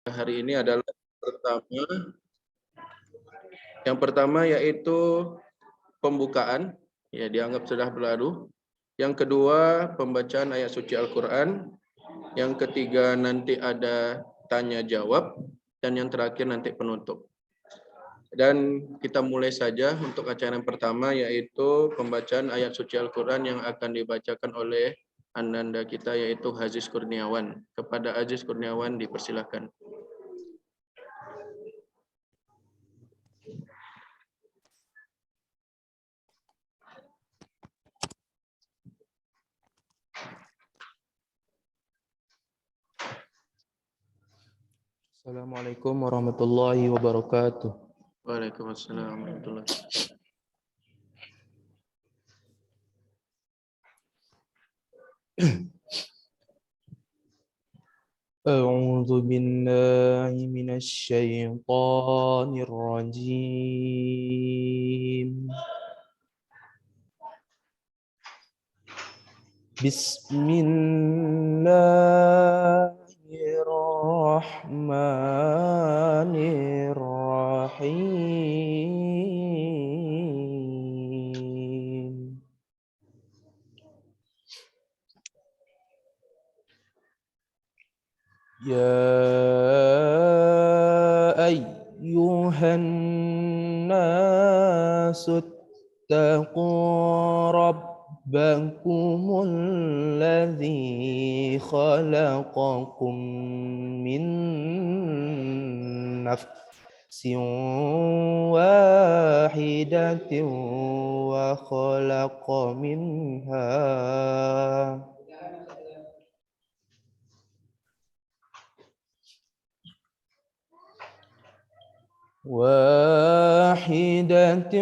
Hari ini adalah yang pertama yaitu pembukaan, ya dianggap sudah berlalu. Yang kedua pembacaan ayat suci Al-Quran. Yang ketiga nanti ada tanya jawab, dan yang terakhir nanti penutup. Dan kita mulai saja untuk acara yang pertama, yaitu pembacaan ayat suci Al-Quran yang akan dibacakan oleh Ananda kita, yaitu Aziz Kurniawan. Kepada Aziz Kurniawan dipersilakan. Assalamualaikum warahmatullahi wabarakatuh. Waalaikumsalam warahmatullahi wabarakatuh. A'udzu billahi minasy syaithanir rajim. Bismillahirrahmanirrahim. Ya ayyuhan nasu ittaqu rabbakumul ladzi khalaqakum min nafsin wahidatin wa khalaqa minha واحدة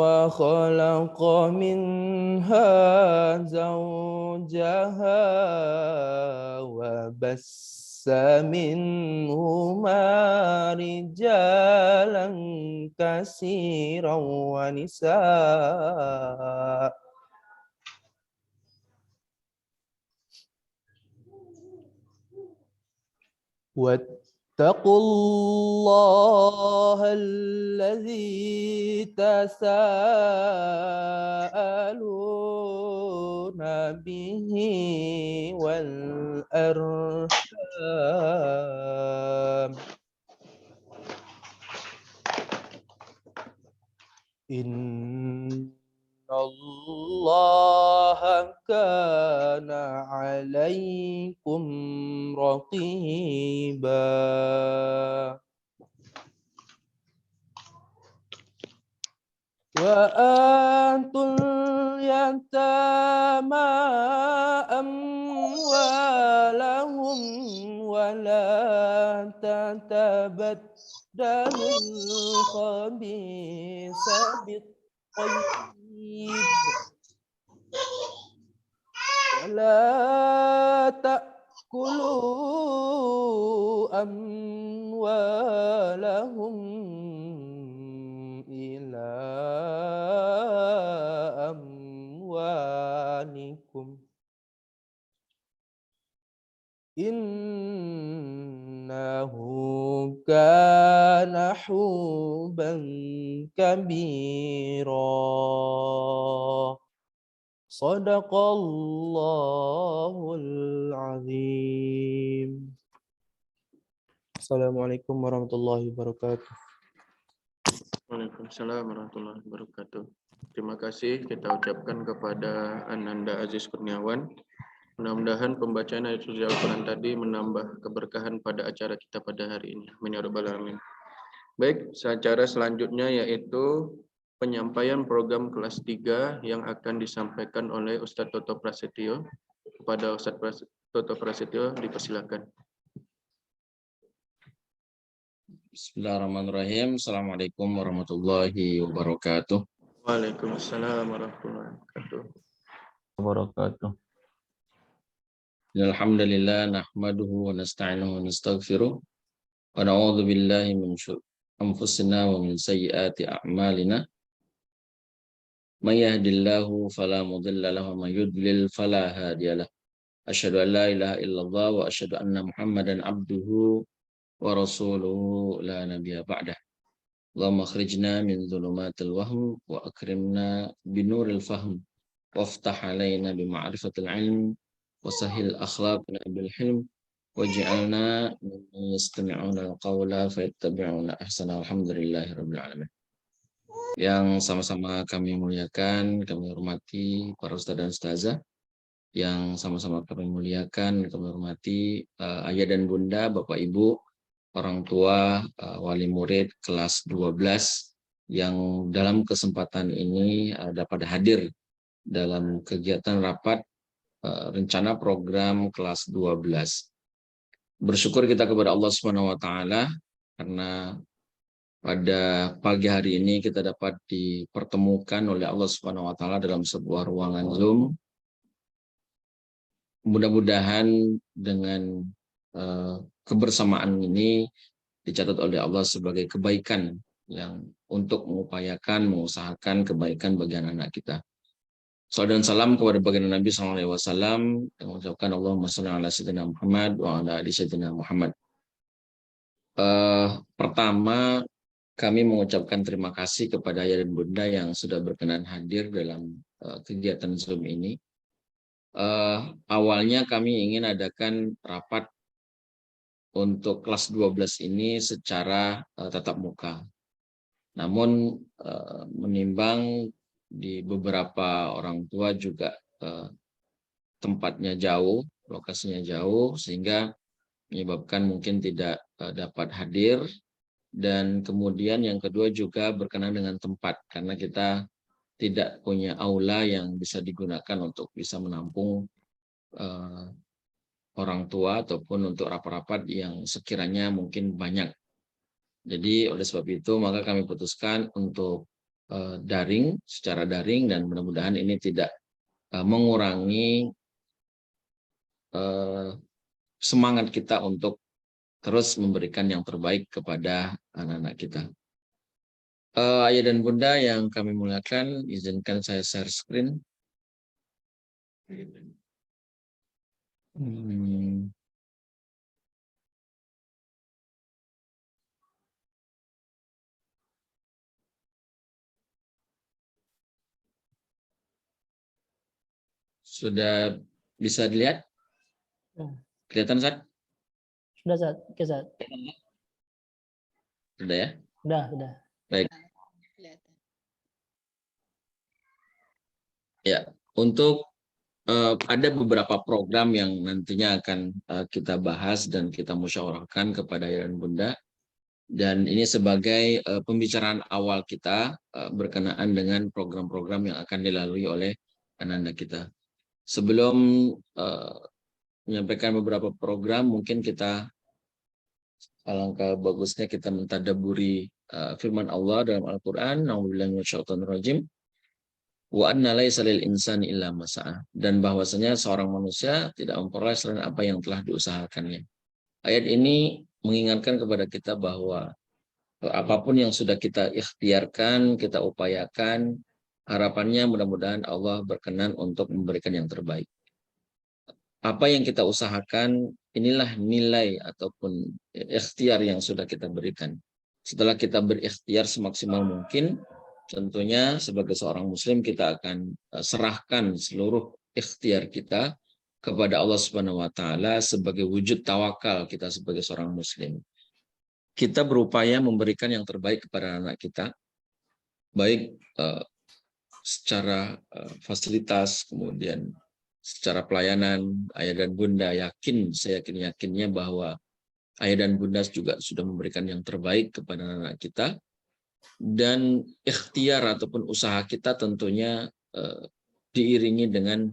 وخلق منها زوجها وبث منهما رجالا كثيرا ونساء واتقوا الله الذي تساءلون به والأرحام إن الله كان عليكم رقيبا وآتوا اليتامى أموالهم ولا تتبدلوا الخبيث بالطيب ولا تأكلوا أموالهم إلى أموالكم إنه كان حوبا كبيرا صدق الله العظيم. Assalamualaikum warahmatullahi wabarakatuh. Waalaikumsalam warahmatullahi wabarakatuh. Terima kasih kita ucapkan kepada Ananda Aziz Kurniawan. Mudah-mudahan pembacaan ayat suci Al-Quran tadi menambah keberkahan pada acara kita pada hari ini. Amin ya rabbal alamin. Baik, acara selanjutnya yaitu penyampaian program kelas 3 yang akan disampaikan oleh Ustadz Toto Prasetyo. Kepada Ustadz Toto Prasetyo dipersilakan. Bismillahirrahmanirrahim. Assalamualaikum warahmatullahi wabarakatuh. Waalaikumsalam warahmatullahi Wabarakatuh. Alhamdulillah nahmaduhu wa nasta'inuhu wa nastaghfiruh wa na'udzu billahi min syururi anfusina wa min sayyiati a'malina. May yahdihillahu fala mudilla lahu wa may yudlil fala hadiyalah. Asyhadu an la ilaha illallah wa asyhadu anna Muhammadan abduhu wa rasuluhu la nabiyya ba'dah. Allahumma akhrijna min dhulumatil wahm wa akrimna binuril fahm waftah alaina bima'rifatil ilm wa sahhil akhlaqna bil hilm waj'alna mimman yastami'una al-qawla fayattabi'una ahsana. Alhamdulillahirabbil alamin. Yang sama-sama kami muliakan, kami hormati para ustadz dan ustazah, yang sama-sama kami muliakan, kami hormati ayah dan bunda, bapak ibu, orang tua, wali murid kelas 12 yang dalam kesempatan ini dapat hadir dalam kegiatan rapat rencana program kelas 12. Bersyukur kita kepada Allah Subhanahu wa taala karena pada pagi hari ini kita dapat dipertemukan oleh Allah Subhanahu wa taala dalam sebuah ruangan Zoom. Mudah-mudahan dengan kebersamaan ini dicatat oleh Allah sebagai kebaikan yang untuk mengusahakan kebaikan bagi anak-anak kita. Salam dan salam kepada baginda Nabi SAW yang mengucapkan Allahumma shalli ala sayyidina Muhammad wa ala ali sayyidina Muhammad. Pertama, kami mengucapkan terima kasih kepada ayah dan bunda yang sudah berkenan hadir dalam kegiatan Zoom ini. Awalnya kami ingin adakan rapat untuk kelas 12 ini secara tatap muka. Namun menimbang di beberapa orang tua juga tempatnya jauh, lokasinya jauh, sehingga menyebabkan mungkin tidak dapat hadir. Dan kemudian yang kedua juga berkenaan dengan tempat, karena kita tidak punya aula yang bisa digunakan untuk bisa menampung orang tua ataupun untuk rapat-rapat yang sekiranya mungkin banyak. Jadi oleh sebab itu maka kami putuskan untuk secara daring, dan mudah-mudahan ini tidak mengurangi semangat kita untuk terus memberikan yang terbaik kepada anak-anak kita. Ayah dan bunda yang kami muliakan, izinkan saya share screen. Sudah bisa dilihat? Kelihatan, Zat? Sudah, Zat. Oke, Zat. Sudah ya? Sudah. Baik. Ya, untuk ada beberapa program yang nantinya akan kita bahas dan kita musyawarahkan kepada ayah dan bunda. Dan ini sebagai pembicaraan awal kita berkenaan dengan program-program yang akan dilalui oleh anak-anak kita. Sebelum menyampaikan beberapa program, mungkin kita alangkah bagusnya kita mentadabburi firman Allah dalam Al-Quran. A'udzubillahi minasyaitonirrajim. Wa anna laisa lil insani illa ma sa'a, dan bahwasanya seorang manusia tidak memperoleh selain apa yang telah diusahakannya. Ayat ini mengingatkan kepada kita bahwa apapun yang sudah kita ikhtiarkan, kita upayakan, harapannya mudah-mudahan Allah berkenan untuk memberikan yang terbaik. Apa yang kita usahakan, inilah nilai ataupun ikhtiar yang sudah kita berikan. Setelah kita berikhtiar semaksimal mungkin, tentunya sebagai seorang muslim kita akan serahkan seluruh ikhtiar kita kepada Allah Subhanahu wa taala sebagai wujud tawakal kita sebagai seorang muslim. Kita berupaya memberikan yang terbaik kepada anak kita, baik secara fasilitas, kemudian secara pelayanan. Ayah dan bunda saya yakinnya bahwa ayah dan bunda juga sudah memberikan yang terbaik kepada anak kita. Dan ikhtiar ataupun usaha kita tentunya diiringi dengan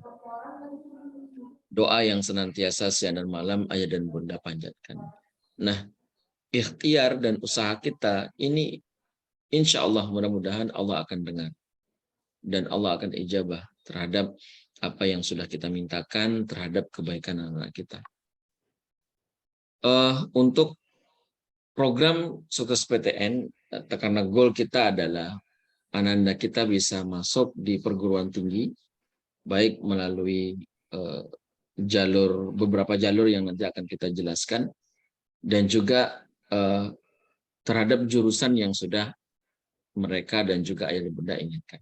doa yang senantiasa siang dan malam ayah dan bunda panjatkan. Nah, ikhtiar dan usaha kita ini insya Allah mudah-mudahan Allah akan dengar. Dan Allah akan ijabah terhadap apa yang sudah kita mintakan terhadap kebaikan anak kita. Untuk program Sukses PTN, karena goal kita adalah anak-anak kita bisa masuk di perguruan tinggi, baik melalui beberapa jalur yang nanti akan kita jelaskan, dan juga terhadap jurusan yang sudah mereka dan juga ayah dan bunda inginkan.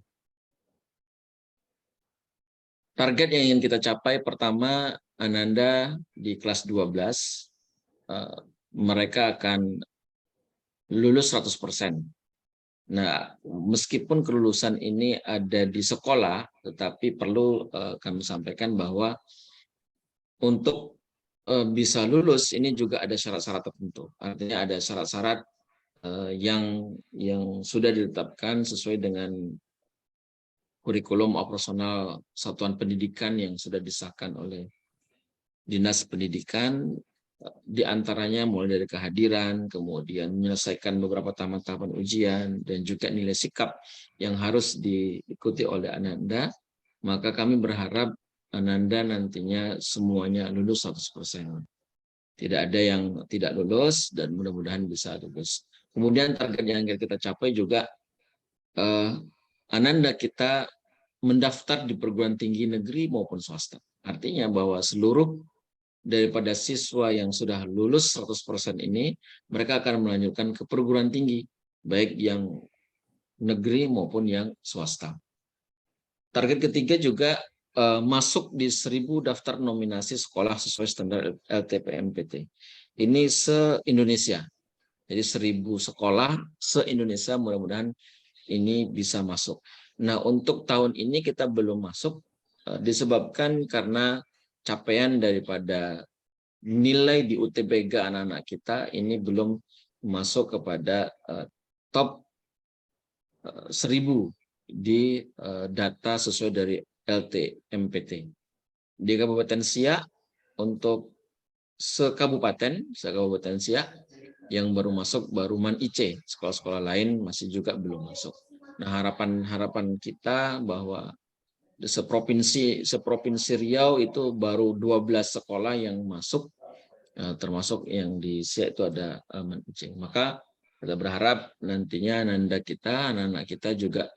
Target yang ingin kita capai, pertama, Ananda di kelas 12, mereka akan lulus 100%. Nah, meskipun kelulusan ini ada di sekolah, tetapi perlu kami sampaikan bahwa untuk bisa lulus ini juga ada syarat-syarat tertentu. Artinya ada syarat-syarat yang sudah ditetapkan sesuai dengan kurikulum operasional satuan pendidikan yang sudah disahkan oleh Dinas Pendidikan, di antaranya mulai dari kehadiran, kemudian menyelesaikan beberapa tahapan-tahapan ujian, dan juga nilai sikap yang harus diikuti oleh Ananda. Maka kami berharap Ananda nantinya semuanya lulus 100%. Tidak ada yang tidak lulus, dan mudah-mudahan bisa lulus. Kemudian target yang kita capai juga, Ananda kita mendaftar di perguruan tinggi negeri maupun swasta. Artinya bahwa seluruh daripada siswa yang sudah lulus 100% ini, mereka akan melanjutkan ke perguruan tinggi, baik yang negeri maupun yang swasta. Target ketiga juga masuk di 1000 daftar nominasi sekolah sesuai standar LTPMPT. Ini se-Indonesia. Jadi 1000 sekolah se-Indonesia, mudah-mudahan ini bisa masuk. Nah, untuk tahun ini kita belum masuk, disebabkan karena capaian daripada nilai di UTBK anak-anak kita ini belum masuk kepada top 1000 di data sesuai dari LTMPT. Di Kabupaten Siak, untuk sekabupaten Siak yang baru masuk baru Man IC, sekolah-sekolah lain masih juga belum masuk. Nah, harapan kita bahwa seprovinsi Riau itu baru 12 sekolah yang masuk, termasuk yang di Siak itu ada Man IC. Maka kita berharap nantinya anak-anak kita juga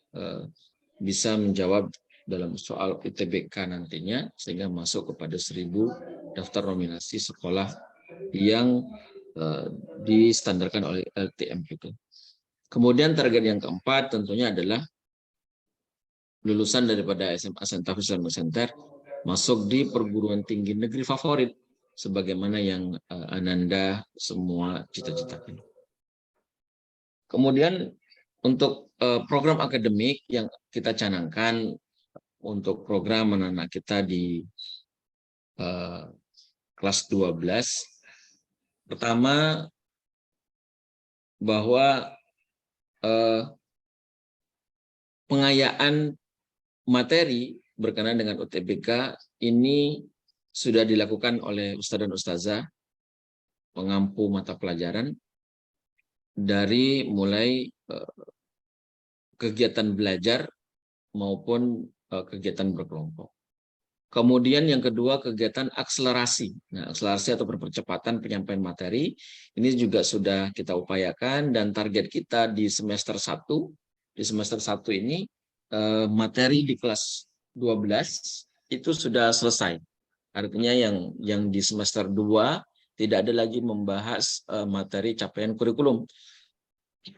bisa menjawab dalam soal UTBK nantinya, sehingga masuk kepada 1000 daftar nominasi sekolah yang distandarkan oleh LTMPT. Kemudian target yang keempat tentunya adalah lulusan daripada SMA Santa Islamic Center masuk di perguruan tinggi negeri favorit, sebagaimana yang Ananda semua cita-citakan. Kemudian untuk program akademik yang kita canangkan untuk program anak-anak kita di kelas 12, pertama bahwa pengayaan materi berkenaan dengan UTBK ini sudah dilakukan oleh Ustadz dan Ustazah, pengampu mata pelajaran, dari mulai kegiatan belajar maupun kegiatan berkelompok. Kemudian yang kedua, kegiatan akselerasi. Nah, akselerasi atau percepatan penyampaian materi ini juga sudah kita upayakan, dan target kita di semester 1, ini materi di kelas 12 itu sudah selesai. Artinya yang di semester 2 tidak ada lagi membahas materi capaian kurikulum.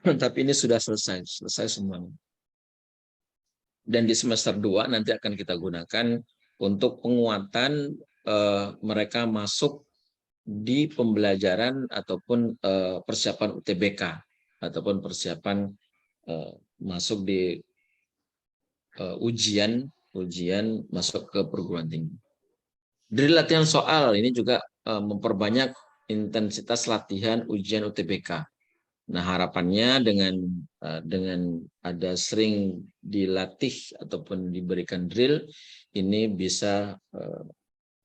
Tapi ini sudah selesai semuanya. Dan di semester 2 nanti akan kita gunakan untuk penguatan mereka masuk di pembelajaran ataupun persiapan UTBK, ataupun persiapan masuk di ujian masuk ke perguruan tinggi. Dari latihan soal ini juga memperbanyak intensitas latihan ujian UTBK. Nah, harapannya dengan ada sering dilatih ataupun diberikan drill, ini bisa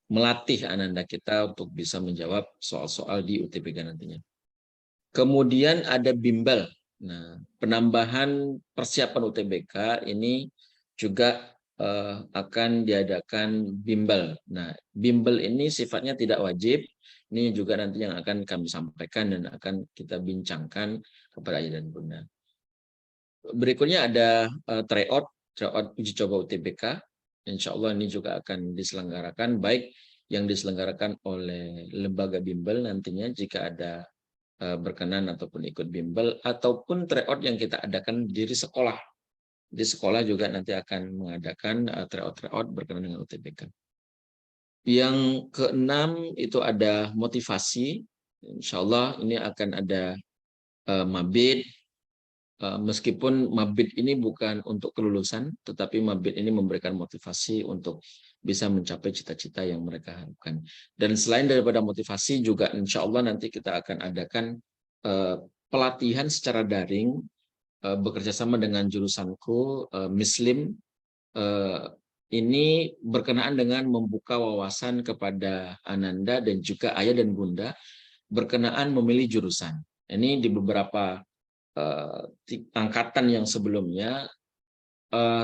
melatih anak-anak kita untuk bisa menjawab soal-soal di UTBK nantinya. Kemudian ada bimbel. Nah, penambahan persiapan UTBK ini juga akan diadakan bimbel. Nah, bimbel ini sifatnya tidak wajib. Ini juga nanti yang akan kami sampaikan dan akan kita bincangkan kepada ayah dan bunda. Berikutnya ada tryout uji coba UTBK. Insya Allah ini juga akan diselenggarakan baik yang diselenggarakan oleh lembaga bimbel nantinya jika ada berkenan ataupun ikut bimbel, ataupun tryout yang kita adakan di sekolah. Di sekolah juga nanti akan mengadakan tryout berkenan dengan UTBK. Yang keenam itu ada motivasi. Insya Allah ini akan ada mabit. Meskipun mabit ini bukan untuk kelulusan, tetapi mabit ini memberikan motivasi untuk bisa mencapai cita-cita yang mereka harapkan. Dan selain daripada motivasi juga insya Allah nanti kita akan adakan pelatihan secara daring bekerja sama dengan jurusanku Muslim. Ini berkenaan dengan membuka wawasan kepada Ananda dan juga ayah dan bunda berkenaan memilih jurusan. Ini di beberapa angkatan yang sebelumnya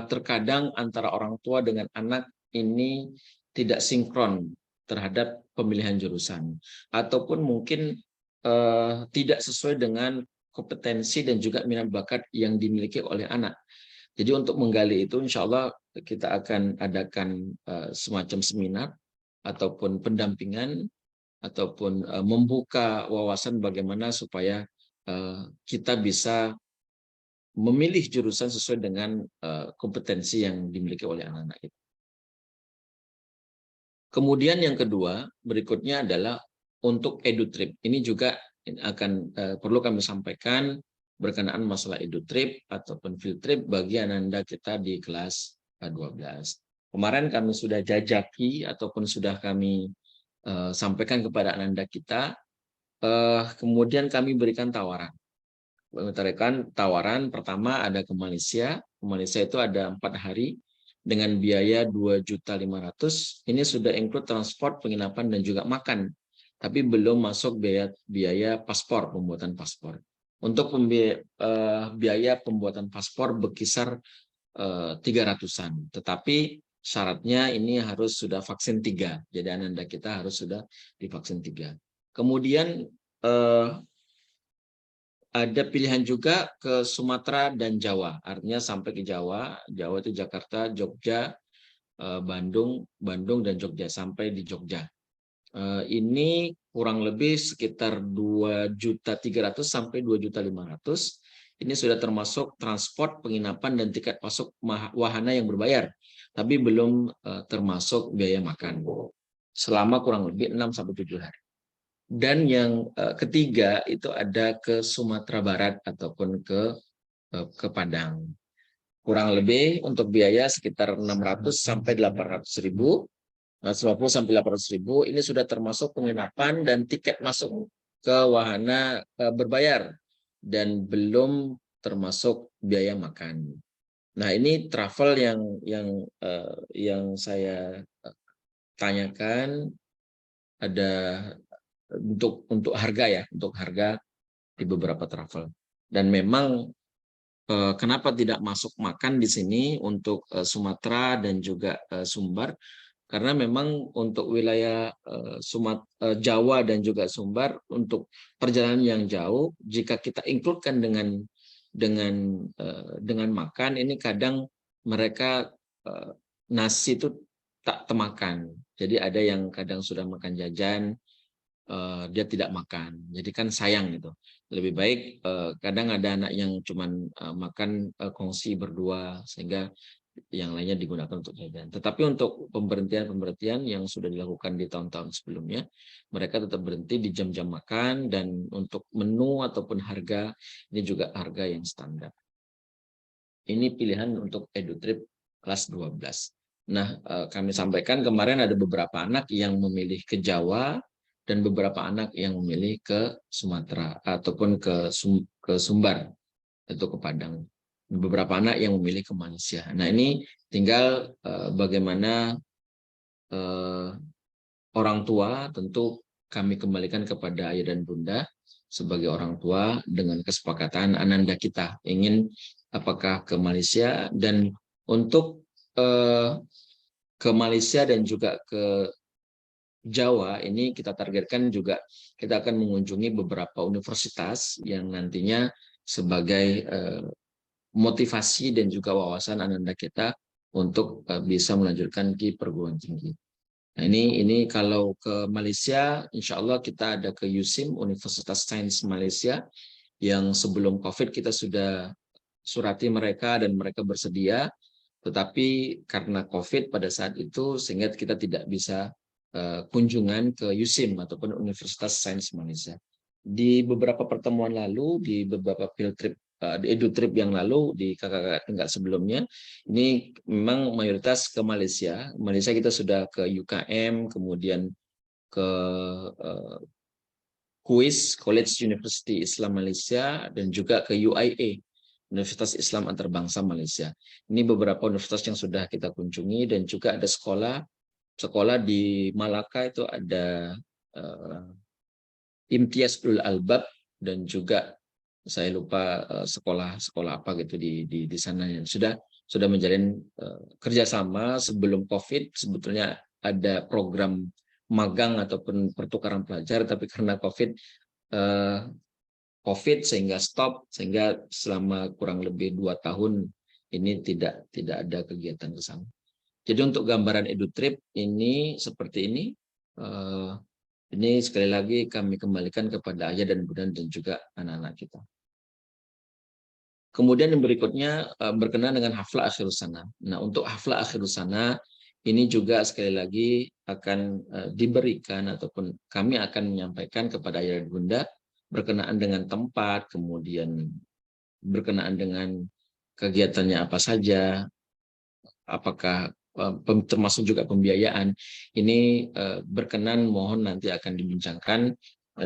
terkadang antara orang tua dengan anak ini tidak sinkron terhadap pemilihan jurusan, ataupun mungkin tidak sesuai dengan kompetensi dan juga minat bakat yang dimiliki oleh anak. Jadi untuk menggali itu insya Allah kita akan adakan semacam seminar ataupun pendampingan ataupun membuka wawasan bagaimana supaya kita bisa memilih jurusan sesuai dengan kompetensi yang dimiliki oleh anak-anak itu. Kemudian yang kedua, berikutnya adalah untuk EduTrip. Ini juga akan perlu kami sampaikan berkenaan masalah EduTrip ataupun field trip bagi Ananda kita di kelas 12. Kemarin kami sudah jajaki ataupun sudah kami sampaikan kepada Ananda kita. Kemudian kami berikan tawaran. Tawaran pertama ada ke Malaysia. Ke Malaysia itu ada 4 hari dengan biaya 2.500.000. Ini sudah include transport, penginapan dan juga makan. Tapi belum masuk biaya paspor, pembuatan paspor. Untuk biaya pembuatan paspor berkisar 300-an. Tetapi syaratnya ini harus sudah vaksin 3. Jadi Ananda kita harus sudah divaksin 3. Kemudian ada pilihan juga ke Sumatera dan Jawa. Artinya sampai ke Jawa. Jawa itu Jakarta, Jogja, Bandung, dan Jogja. Sampai di Jogja. Ini kurang lebih sekitar 2.300.000 sampai 2.500.000. Ini sudah termasuk transport, penginapan, dan tiket masuk wahana yang berbayar. Tapi belum termasuk biaya makan. Selama kurang lebih 6 sampai 7 hari. Dan yang ketiga itu ada ke Sumatera Barat ataupun ke Padang. Kurang lebih untuk biaya sekitar 600 sampai 800.000, 50 sampai 800.000. Ini sudah termasuk penginapan dan tiket masuk ke wahana berbayar dan belum termasuk biaya makan. Nah ini travel yang saya tanyakan ada. Untuk harga ya, untuk harga di beberapa travel. Dan memang kenapa tidak masuk makan di sini untuk Sumatera dan juga Sumbar? Karena memang untuk wilayah Jawa dan juga Sumbar untuk perjalanan yang jauh, jika kita include-kan dengan makan, ini kadang mereka nasi itu tak temakan. Jadi ada yang kadang sudah makan jajan, dia tidak makan, jadi kan sayang gitu. Lebih baik kadang ada anak yang cuman makan kongsi berdua sehingga yang lainnya digunakan untuk jajan. Tetapi untuk pemberhentian yang sudah dilakukan di tahun-tahun sebelumnya, mereka tetap berhenti di jam-jam makan dan untuk menu ataupun harga ini juga harga yang standar. Ini pilihan untuk EduTrip kelas 12. Nah, kami sampaikan kemarin ada beberapa anak yang memilih ke Jawa dan beberapa anak yang memilih ke Sumatera ataupun ke Sumbar atau ke Padang. Beberapa anak yang memilih ke Malaysia. Nah ini tinggal bagaimana orang tua tentu kami kembalikan kepada ayah dan bunda sebagai orang tua dengan kesepakatan Ananda kita ingin apakah ke Malaysia, dan untuk ke Malaysia dan juga ke Jawa ini kita targetkan juga kita akan mengunjungi beberapa universitas yang nantinya sebagai motivasi dan juga wawasan Ananda kita untuk bisa melanjutkan ke perguruan tinggi. Nah, ini kalau ke Malaysia, insya Allah kita ada ke USIM, Universitas Sains Malaysia, yang sebelum COVID kita sudah surati mereka dan mereka bersedia, tetapi karena COVID pada saat itu sehingga kita tidak bisa kunjungan ke USIM ataupun Universitas Sains Malaysia. Di beberapa pertemuan lalu, di beberapa field trip, di edu trip yang lalu, di kakak tingkat sebelumnya, ini memang mayoritas ke Malaysia. Malaysia kita sudah ke UKM, kemudian ke KUIS, College University Islam Malaysia, dan juga ke UIA, Universitas Islam Antarabangsa Malaysia. Ini beberapa universitas yang sudah kita kunjungi, dan juga ada sekolah di Malaka itu ada Imtiaz Ulul Albab, dan juga saya lupa sekolah apa gitu di sana yang sudah menjalin kerjasama. Sebelum COVID sebetulnya ada program magang ataupun pertukaran pelajar, tapi karena COVID sehingga stop, sehingga selama kurang lebih 2 tahun ini tidak ada kegiatan ke sana. Jadi untuk gambaran EduTrip ini seperti ini. Ini sekali lagi kami kembalikan kepada ayah dan bunda dan juga anak-anak kita. Kemudian yang berikutnya berkenaan dengan hafla akhirus sana. Nah, untuk hafla akhirus sana ini juga sekali lagi akan diberikan ataupun kami akan menyampaikan kepada ayah dan bunda berkenaan dengan tempat, kemudian berkenaan dengan kegiatannya apa saja, apakah termasuk juga pembiayaan. Ini berkenan mohon nanti akan dibincangkan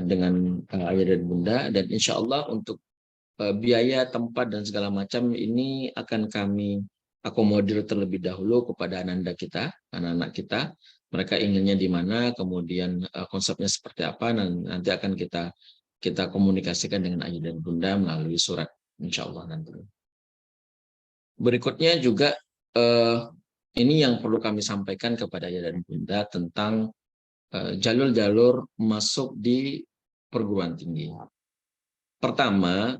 dengan ayah dan bunda, dan insya Allah untuk biaya tempat dan segala macam ini akan kami akomodir terlebih dahulu kepada anak-anak kita. Mereka inginnya di mana, kemudian konsepnya seperti apa, dan nanti akan kita komunikasikan dengan ayah dan bunda melalui surat, insya Allah nanti. Berikutnya juga ini yang perlu kami sampaikan kepada ayah dan bunda tentang jalur-jalur masuk di perguruan tinggi. Pertama,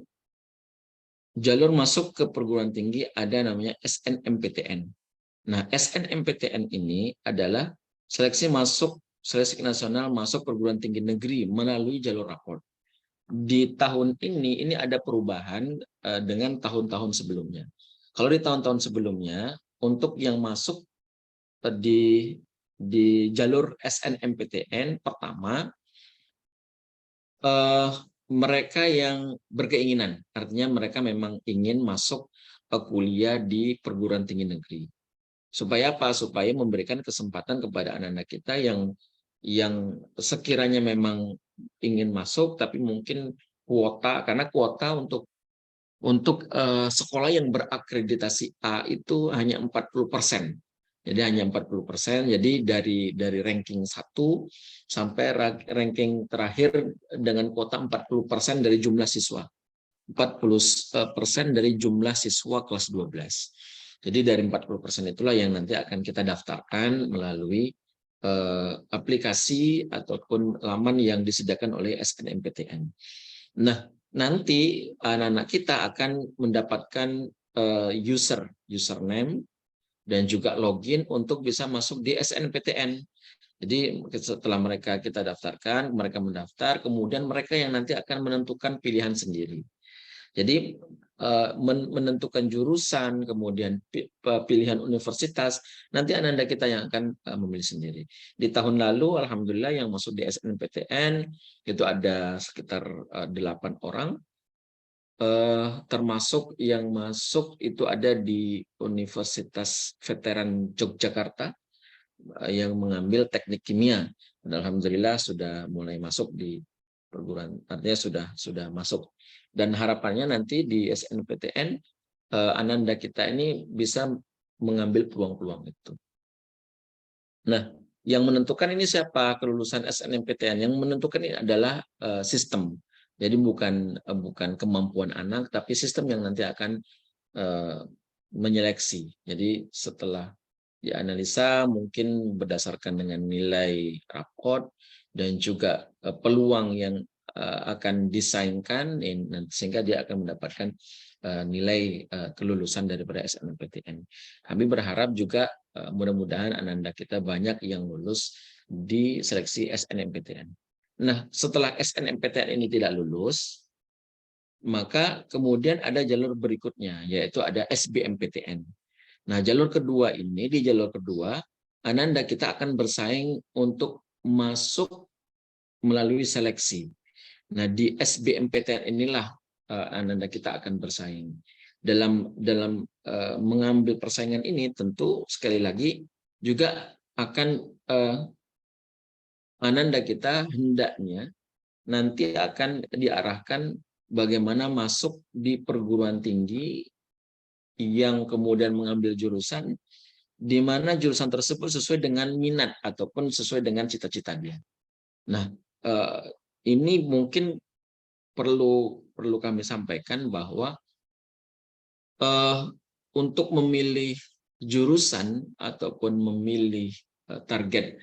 jalur masuk ke perguruan tinggi ada namanya SNMPTN. Nah, SNMPTN ini adalah seleksi nasional masuk perguruan tinggi negeri melalui jalur raport. Di tahun ini ada perubahan dengan tahun-tahun sebelumnya. Kalau di tahun-tahun sebelumnya, untuk yang masuk di jalur SNMPTN pertama, mereka yang berkeinginan, artinya mereka memang ingin masuk kuliah di perguruan tinggi negeri. Supaya apa? Supaya memberikan kesempatan kepada anak-anak kita yang sekiranya memang ingin masuk, tapi mungkin karena kuota untuk sekolah yang berakreditasi A itu hanya 40%. Jadi hanya 40%. Jadi dari ranking 1 sampai ranking terakhir dengan kuota 40% dari jumlah siswa. 40% dari jumlah siswa kelas 12. Jadi dari 40% itulah yang nanti akan kita daftarkan melalui aplikasi ataupun laman yang disediakan oleh SNMPTN. Nah, nanti anak-anak kita akan mendapatkan username dan juga login untuk bisa masuk di SNMPTN. Jadi setelah kita daftarkan, mereka mendaftar, kemudian mereka yang nanti akan menentukan pilihan sendiri. Jadi menentukan jurusan, kemudian pilihan universitas, nanti anak-anak kita yang akan memilih sendiri. Di tahun lalu, alhamdulillah yang masuk di SNMPTN itu ada sekitar 8 orang. Termasuk yang masuk itu ada di Universitas Veteran Yogyakarta yang mengambil teknik kimia. Dan alhamdulillah sudah mulai masuk di perguruan, artinya sudah masuk. Dan harapannya nanti di SNMPTN anak-anak kita ini bisa mengambil peluang-peluang itu. Nah, yang menentukan ini siapa kelulusan SNMPTN? Yang menentukan ini adalah sistem. Jadi bukan kemampuan anak, tapi sistem yang nanti akan menyeleksi. Jadi setelah dianalisa mungkin berdasarkan dengan nilai raport dan juga peluang yang akan desainkan sehingga dia akan mendapatkan nilai kelulusan daripada SNMPTN. Kami berharap juga mudah-mudahan Ananda kita banyak yang lulus di seleksi SNMPTN. Nah, setelah SNMPTN ini tidak lulus, maka kemudian ada jalur berikutnya, yaitu ada SBMPTN. Nah, jalur kedua ini, di jalur kedua, Ananda kita akan bersaing untuk masuk melalui seleksi. Nah, di SBMPTN inilah Ananda kita akan bersaing. Dalam mengambil persaingan ini tentu sekali lagi juga akan Ananda kita hendaknya nanti akan diarahkan bagaimana masuk di perguruan tinggi yang kemudian mengambil jurusan di mana jurusan tersebut sesuai dengan minat ataupun sesuai dengan cita-cita dia. Nah, ini mungkin perlu kami sampaikan bahwa untuk memilih jurusan ataupun memilih target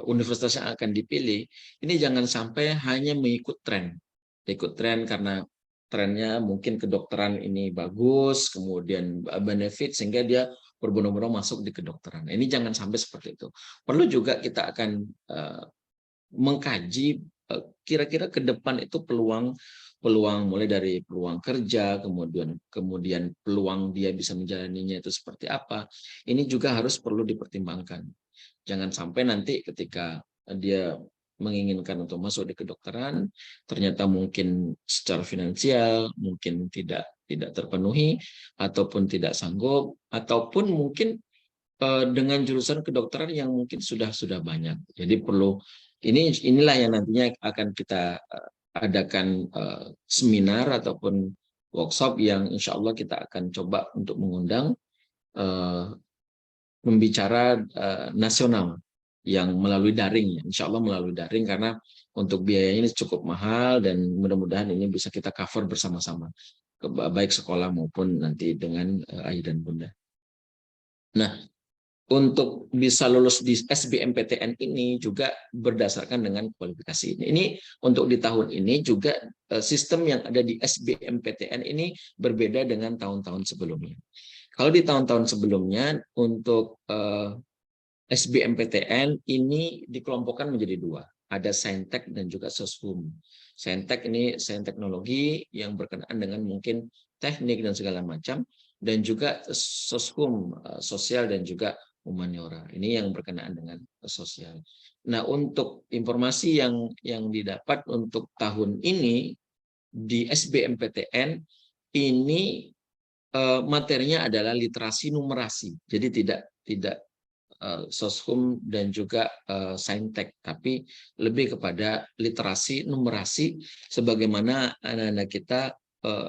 universitas yang akan dipilih, ini jangan sampai hanya mengikut tren. Ikut tren karena trennya mungkin kedokteran ini bagus, kemudian benefit sehingga dia berbondong-bondong masuk di kedokteran. Ini jangan sampai seperti itu. Perlu juga kita akan mengkaji kira-kira ke depan itu peluang mulai dari peluang kerja, kemudian peluang dia bisa menjalaninya itu seperti apa. Ini juga harus perlu dipertimbangkan. Jangan sampai nanti ketika dia menginginkan untuk masuk di kedokteran, ternyata mungkin secara finansial mungkin tidak terpenuhi ataupun tidak sanggup, ataupun mungkin dengan jurusan kedokteran yang mungkin sudah banyak. Jadi perlu inilah yang nantinya akan kita adakan seminar ataupun workshop yang insya Allah kita akan coba untuk mengundang pembicara nasional yang melalui daring, insya Allah melalui daring, karena untuk biayanya ini cukup mahal dan mudah-mudahan ini bisa kita cover bersama-sama, baik sekolah maupun nanti dengan ayah dan bunda. Nah, untuk bisa lulus di SBMPTN ini juga berdasarkan dengan kualifikasi. Ini untuk di tahun ini juga sistem yang ada di SBMPTN ini berbeda dengan tahun-tahun sebelumnya. Kalau di tahun-tahun sebelumnya untuk SBMPTN ini dikelompokkan menjadi dua. Ada Saintek dan juga Soshum. Saintek ini sains teknologi yang berkenaan dengan mungkin teknik dan segala macam. Dan juga Soshum, sosial dan juga humaniora. Ini yang berkenaan dengan sosial. Nah, untuk informasi yang didapat untuk tahun ini di SBMPTN ini materinya adalah literasi numerasi. Jadi tidak Soshum dan juga Saintek, tapi lebih kepada literasi numerasi sebagaimana anak-anak kita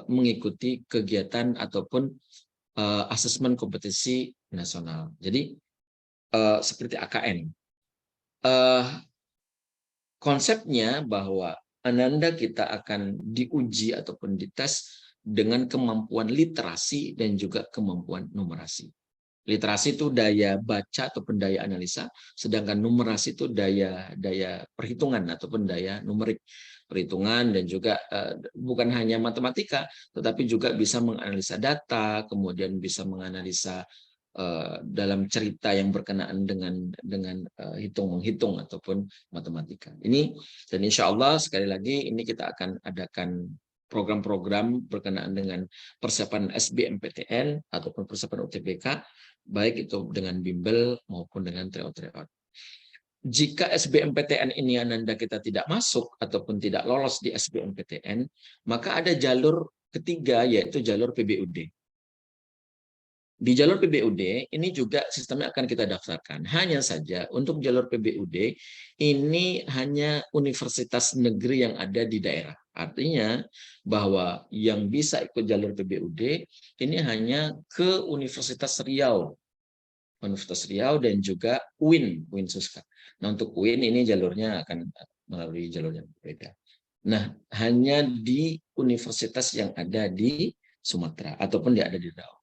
mengikuti kegiatan ataupun asesmen kompetisi nasional. Jadi seperti AKN. Konsepnya bahwa Ananda kita akan diuji ataupun dites dengan kemampuan literasi dan juga kemampuan numerasi. Literasi itu daya baca ataupun daya analisa, sedangkan numerasi itu daya perhitungan ataupun daya numerik, perhitungan, dan juga bukan hanya matematika, tetapi juga bisa menganalisa data, kemudian bisa menganalisa dalam cerita yang berkenaan dengan menghitung ataupun matematika. Ini dan insya Allah sekali lagi ini kita akan adakan program-program berkenaan dengan persiapan SBMPTN ataupun persiapan UTBK, baik itu dengan bimbel maupun dengan tryout. Jika SBMPTN ini Ananda kita tidak masuk ataupun tidak lolos di SBMPTN, maka ada jalur ketiga yaitu jalur PBUD. Di jalur PBUD ini juga sistemnya akan kita daftarkan. Hanya saja untuk jalur PBUD ini hanya universitas negeri yang ada di daerah. Artinya bahwa yang bisa ikut jalur PBUD ini hanya ke Universitas Riau. Universitas Riau dan juga UIN Suska. Nah, untuk UIN ini jalurnya akan melalui jalur yang berbeda. Nah, hanya di universitas yang ada di Sumatera ataupun dia ada di Riau.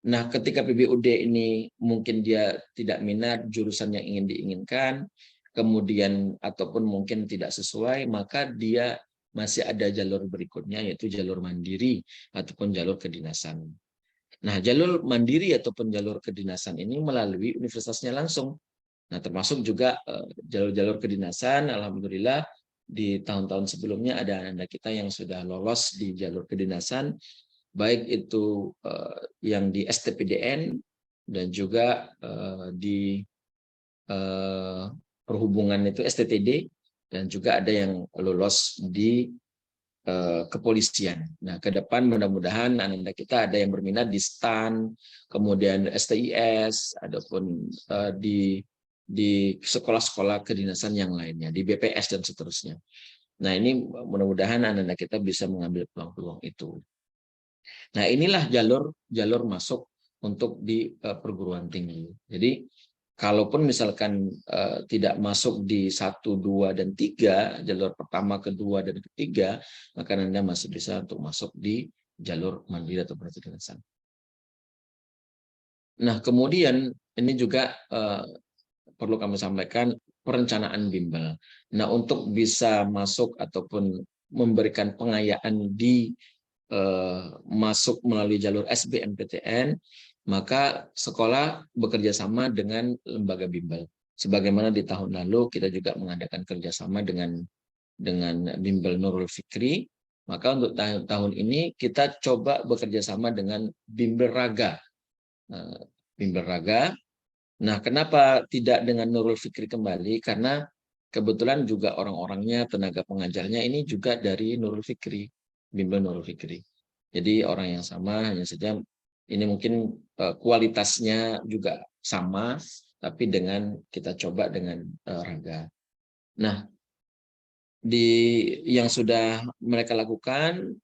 Nah, ketika PBUD ini mungkin dia tidak minat jurusan yang ingin diinginkan, kemudian ataupun mungkin tidak sesuai, maka dia masih ada jalur berikutnya, yaitu jalur mandiri ataupun jalur kedinasan. Nah, jalur mandiri ataupun jalur kedinasan ini melalui universitasnya langsung. Nah, termasuk juga jalur-jalur kedinasan, alhamdulillah di tahun-tahun sebelumnya ada anak kita yang sudah lolos di jalur kedinasan, baik itu yang di STPDN dan juga di perhubungan itu STTD, dan juga ada yang lolos di kepolisian. Nah, ke depan mudah-mudahan anak-anak kita ada yang berminat di STAN, kemudian STIS, ataupun di sekolah-sekolah kedinasan yang lainnya, di BPS dan seterusnya. Nah, ini mudah-mudahan anak-anak kita bisa mengambil peluang-peluang itu. Nah, inilah jalur masuk untuk di perguruan tinggi. Jadi, kalaupun misalkan tidak masuk di 1, 2, dan 3, jalur pertama, kedua, dan ketiga, maka Anda masih bisa untuk masuk di jalur mandiri atau kedinasan. Nah, kemudian ini juga perlu kami sampaikan perencanaan bimbel. Nah, untuk bisa masuk ataupun memberikan pengayaan di masuk melalui jalur SBMPTN, maka sekolah bekerja sama dengan lembaga bimbel. Sebagaimana di tahun lalu kita juga mengadakan kerjasama dengan bimbel Nurul Fikri, maka untuk tahun ini kita coba bekerja sama dengan bimbel Raga. Bimbel Raga. Nah, kenapa tidak dengan Nurul Fikri kembali? Karena kebetulan juga orang-orangnya, tenaga pengajarnya ini juga dari Nurul Fikri, bimbel Nurul Fikri. Jadi orang yang sama, hanya saja ini mungkin kualitasnya juga sama, tapi dengan kita coba dengan Raga. Nah, yang sudah mereka lakukan,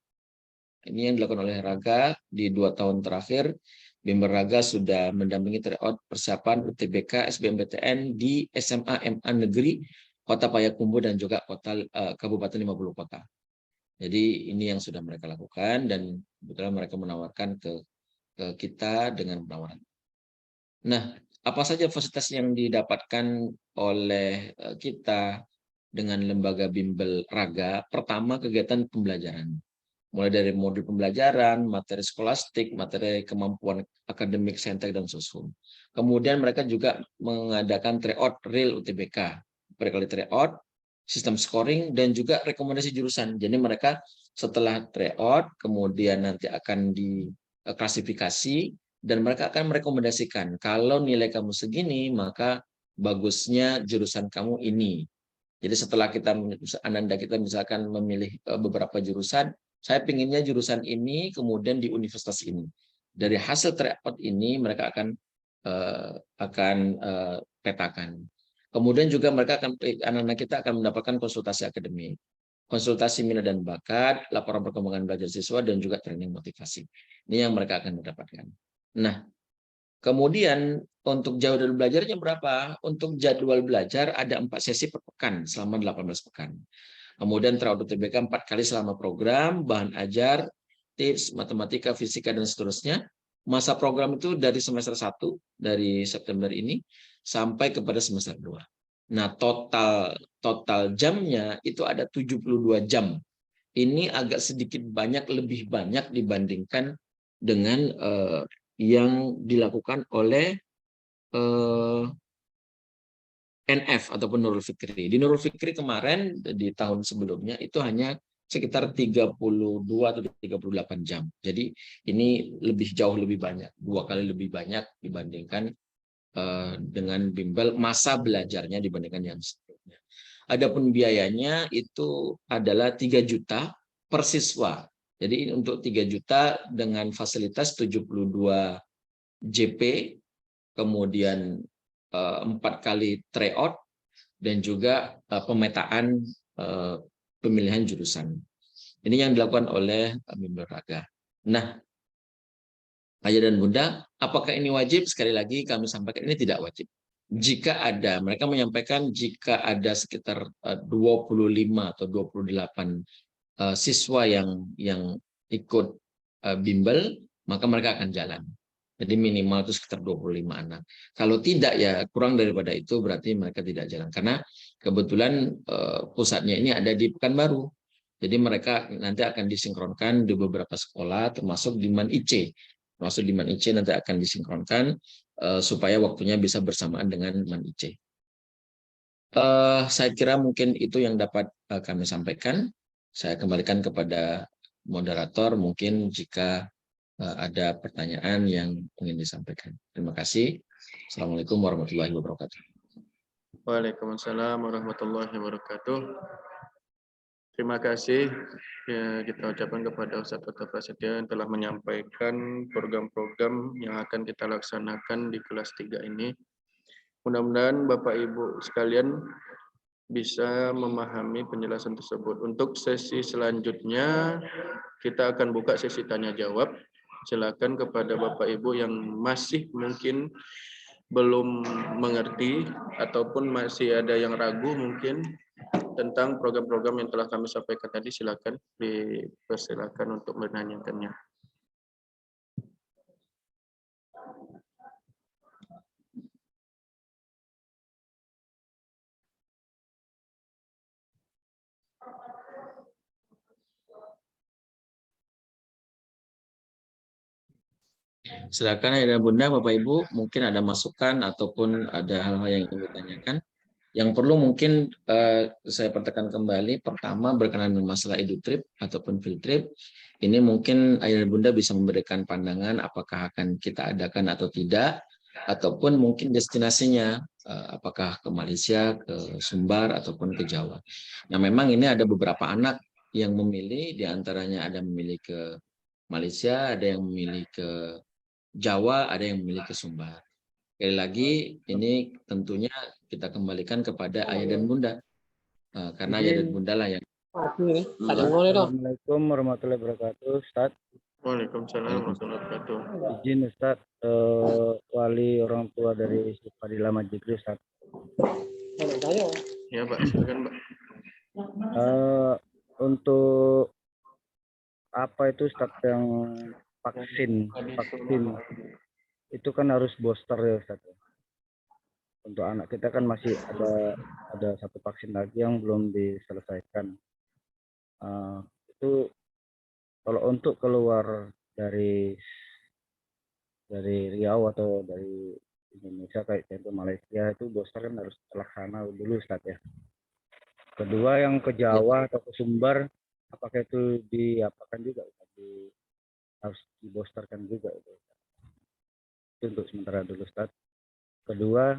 ini yang dilakukan oleh Raga di 2 tahun terakhir, bimbel Raga sudah mendampingi tryout persiapan UTBK SBMPTN di SMA MA Negeri Kota Payakumbuh dan juga Kabupaten 50 Kota. Jadi ini yang sudah mereka lakukan, dan kebetulan mereka menawarkan ke kita dengan penawaran. Nah, apa saja fasilitas yang didapatkan oleh kita dengan lembaga bimbel Raga? Pertama, kegiatan pembelajaran. Mulai dari modul pembelajaran, materi skolastik, materi kemampuan akademik, saintek, dan soshum. Kemudian mereka juga mengadakan tryout real UTBK, berkali tryout, sistem scoring, dan juga rekomendasi jurusan. Jadi mereka setelah tryout, kemudian nanti akan diklasifikasi, dan mereka akan merekomendasikan, kalau nilai kamu segini, maka bagusnya jurusan kamu ini. Jadi setelah Ananda kita misalkan memilih beberapa jurusan, saya pinginnya jurusan ini, kemudian di universitas ini. Dari hasil tryout ini mereka akan petakan. Kemudian juga anak-anak kita akan mendapatkan konsultasi akademik, konsultasi minat dan bakat, laporan perkembangan belajar siswa, dan juga training motivasi. Ini yang mereka akan mendapatkan. Nah, kemudian untuk jadwal belajarnya berapa? Untuk jadwal belajar ada 4 sesi per pekan selama 18 pekan. Kemudian tryout UTBK 4 kali selama program, bahan ajar, tips, matematika, fisika, dan seterusnya. Masa program itu dari semester 1, dari September ini, sampai kepada semester 2. Nah, total jamnya itu ada 72 jam. Ini agak sedikit lebih banyak dibandingkan dengan yang dilakukan oleh NF ataupun Nurul Fikri. Di Nurul Fikri kemarin di tahun sebelumnya itu hanya sekitar 32 atau 38 jam. Jadi ini jauh lebih banyak, 2 kali lebih banyak dibandingkan dengan bimbel masa belajarnya dibandingkan yang sebelumnya. Adapun biayanya itu adalah 3 juta per siswa. Jadi untuk 3 juta dengan fasilitas 72 JP, kemudian 4 kali tryout, dan juga pemetaan pemilihan jurusan. Ini yang dilakukan oleh bimbel Raga. Nah, Ayah dan Bunda, apakah ini wajib? Sekali lagi kami sampaikan ini tidak wajib. Jika ada, mereka menyampaikan jika ada sekitar 25 atau 28 siswa yang ikut bimbel, maka mereka akan jalan. Jadi minimal itu sekitar 25 anak. Kalau tidak ya kurang daripada itu berarti mereka tidak jalan. Karena kebetulan pusatnya ini ada di Pekanbaru. Jadi mereka nanti akan disinkronkan di beberapa sekolah termasuk di MAN IC. Termasuk di MAN IC nanti akan disinkronkan supaya waktunya bisa bersamaan dengan MAN IC. Saya kira mungkin itu yang dapat kami sampaikan. Saya kembalikan kepada moderator mungkin jika ada pertanyaan yang ingin disampaikan. Terima kasih. Assalamualaikum warahmatullahi wabarakatuh. Waalaikumsalam warahmatullahi wabarakatuh. Terima kasih ya, kita ucapkan kepada Ustadz Dr. Prasetyo yang telah menyampaikan program-program yang akan kita laksanakan di kelas 3 ini. Mudah-mudahan Bapak Ibu sekalian bisa memahami penjelasan tersebut. Untuk sesi selanjutnya kita akan buka sesi tanya jawab. Silakan kepada Bapak Ibu yang masih mungkin belum mengerti ataupun masih ada yang ragu mungkin tentang program-program yang telah kami sampaikan tadi, silakan dipersilakan untuk menanyakannya. Silakan Ayah dan Bunda, Bapak Ibu, mungkin ada masukan ataupun ada hal-hal yang ingin ditanyakan. Yang perlu mungkin saya pertekan kembali, pertama berkenaan dengan masalah EduTrip ataupun field trip. Ini mungkin Ayah dan Bunda bisa memberikan pandangan apakah akan kita adakan atau tidak, ataupun mungkin destinasinya, apakah ke Malaysia, ke Sumbar, ataupun ke Jawa. Nah memang ini ada beberapa anak yang memilih, diantaranya ada memilih ke Malaysia, ada yang memilih ke Jawa, ada yang memilih ke Sumbar. Sekali lagi, ini tentunya kita kembalikan kepada ayah dan bunda. Karena ayah dan bunda lah yang... Assalamualaikum warahmatullahi wabarakatuh, Ustaz. Waalaikumsalam warahmatullahi wabarakatuh. Izin Ustaz, wali orang tua dari Fadila Majikri, Ustaz. Ya Pak, silakan Pak. Untuk apa itu Ustaz yang vaksin itu kan harus booster ya Ustaz. Untuk anak kita kan masih ada satu vaksin lagi yang belum diselesaikan. Itu kalau untuk keluar dari Riau atau dari Indonesia kayak contoh Malaysia itu booster kan harus terlaksana dulu Ustaz ya. Kedua yang ke Jawa atau ke Sumbar apakah itu diapakan juga harus dibosterkan juga itu untuk sementara dulu Ustaz. Kedua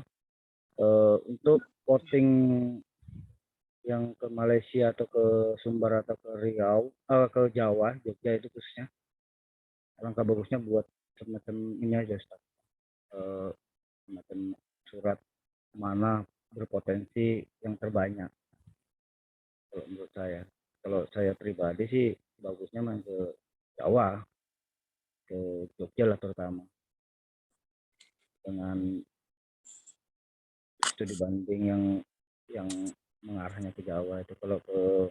untuk voting yang ke Malaysia atau ke Sumbar atau ke Riau ke Jawa Jogja itu khususnya alangkah bagusnya buat semacam ini aja Ustaz, semacam surat mana berpotensi yang terbanyak. Kalau menurut saya pribadi sih bagusnya main ke Jawa, ke Jogja lah terutama, dengan itu dibanding yang mengarahnya ke Jawa itu. Kalau ke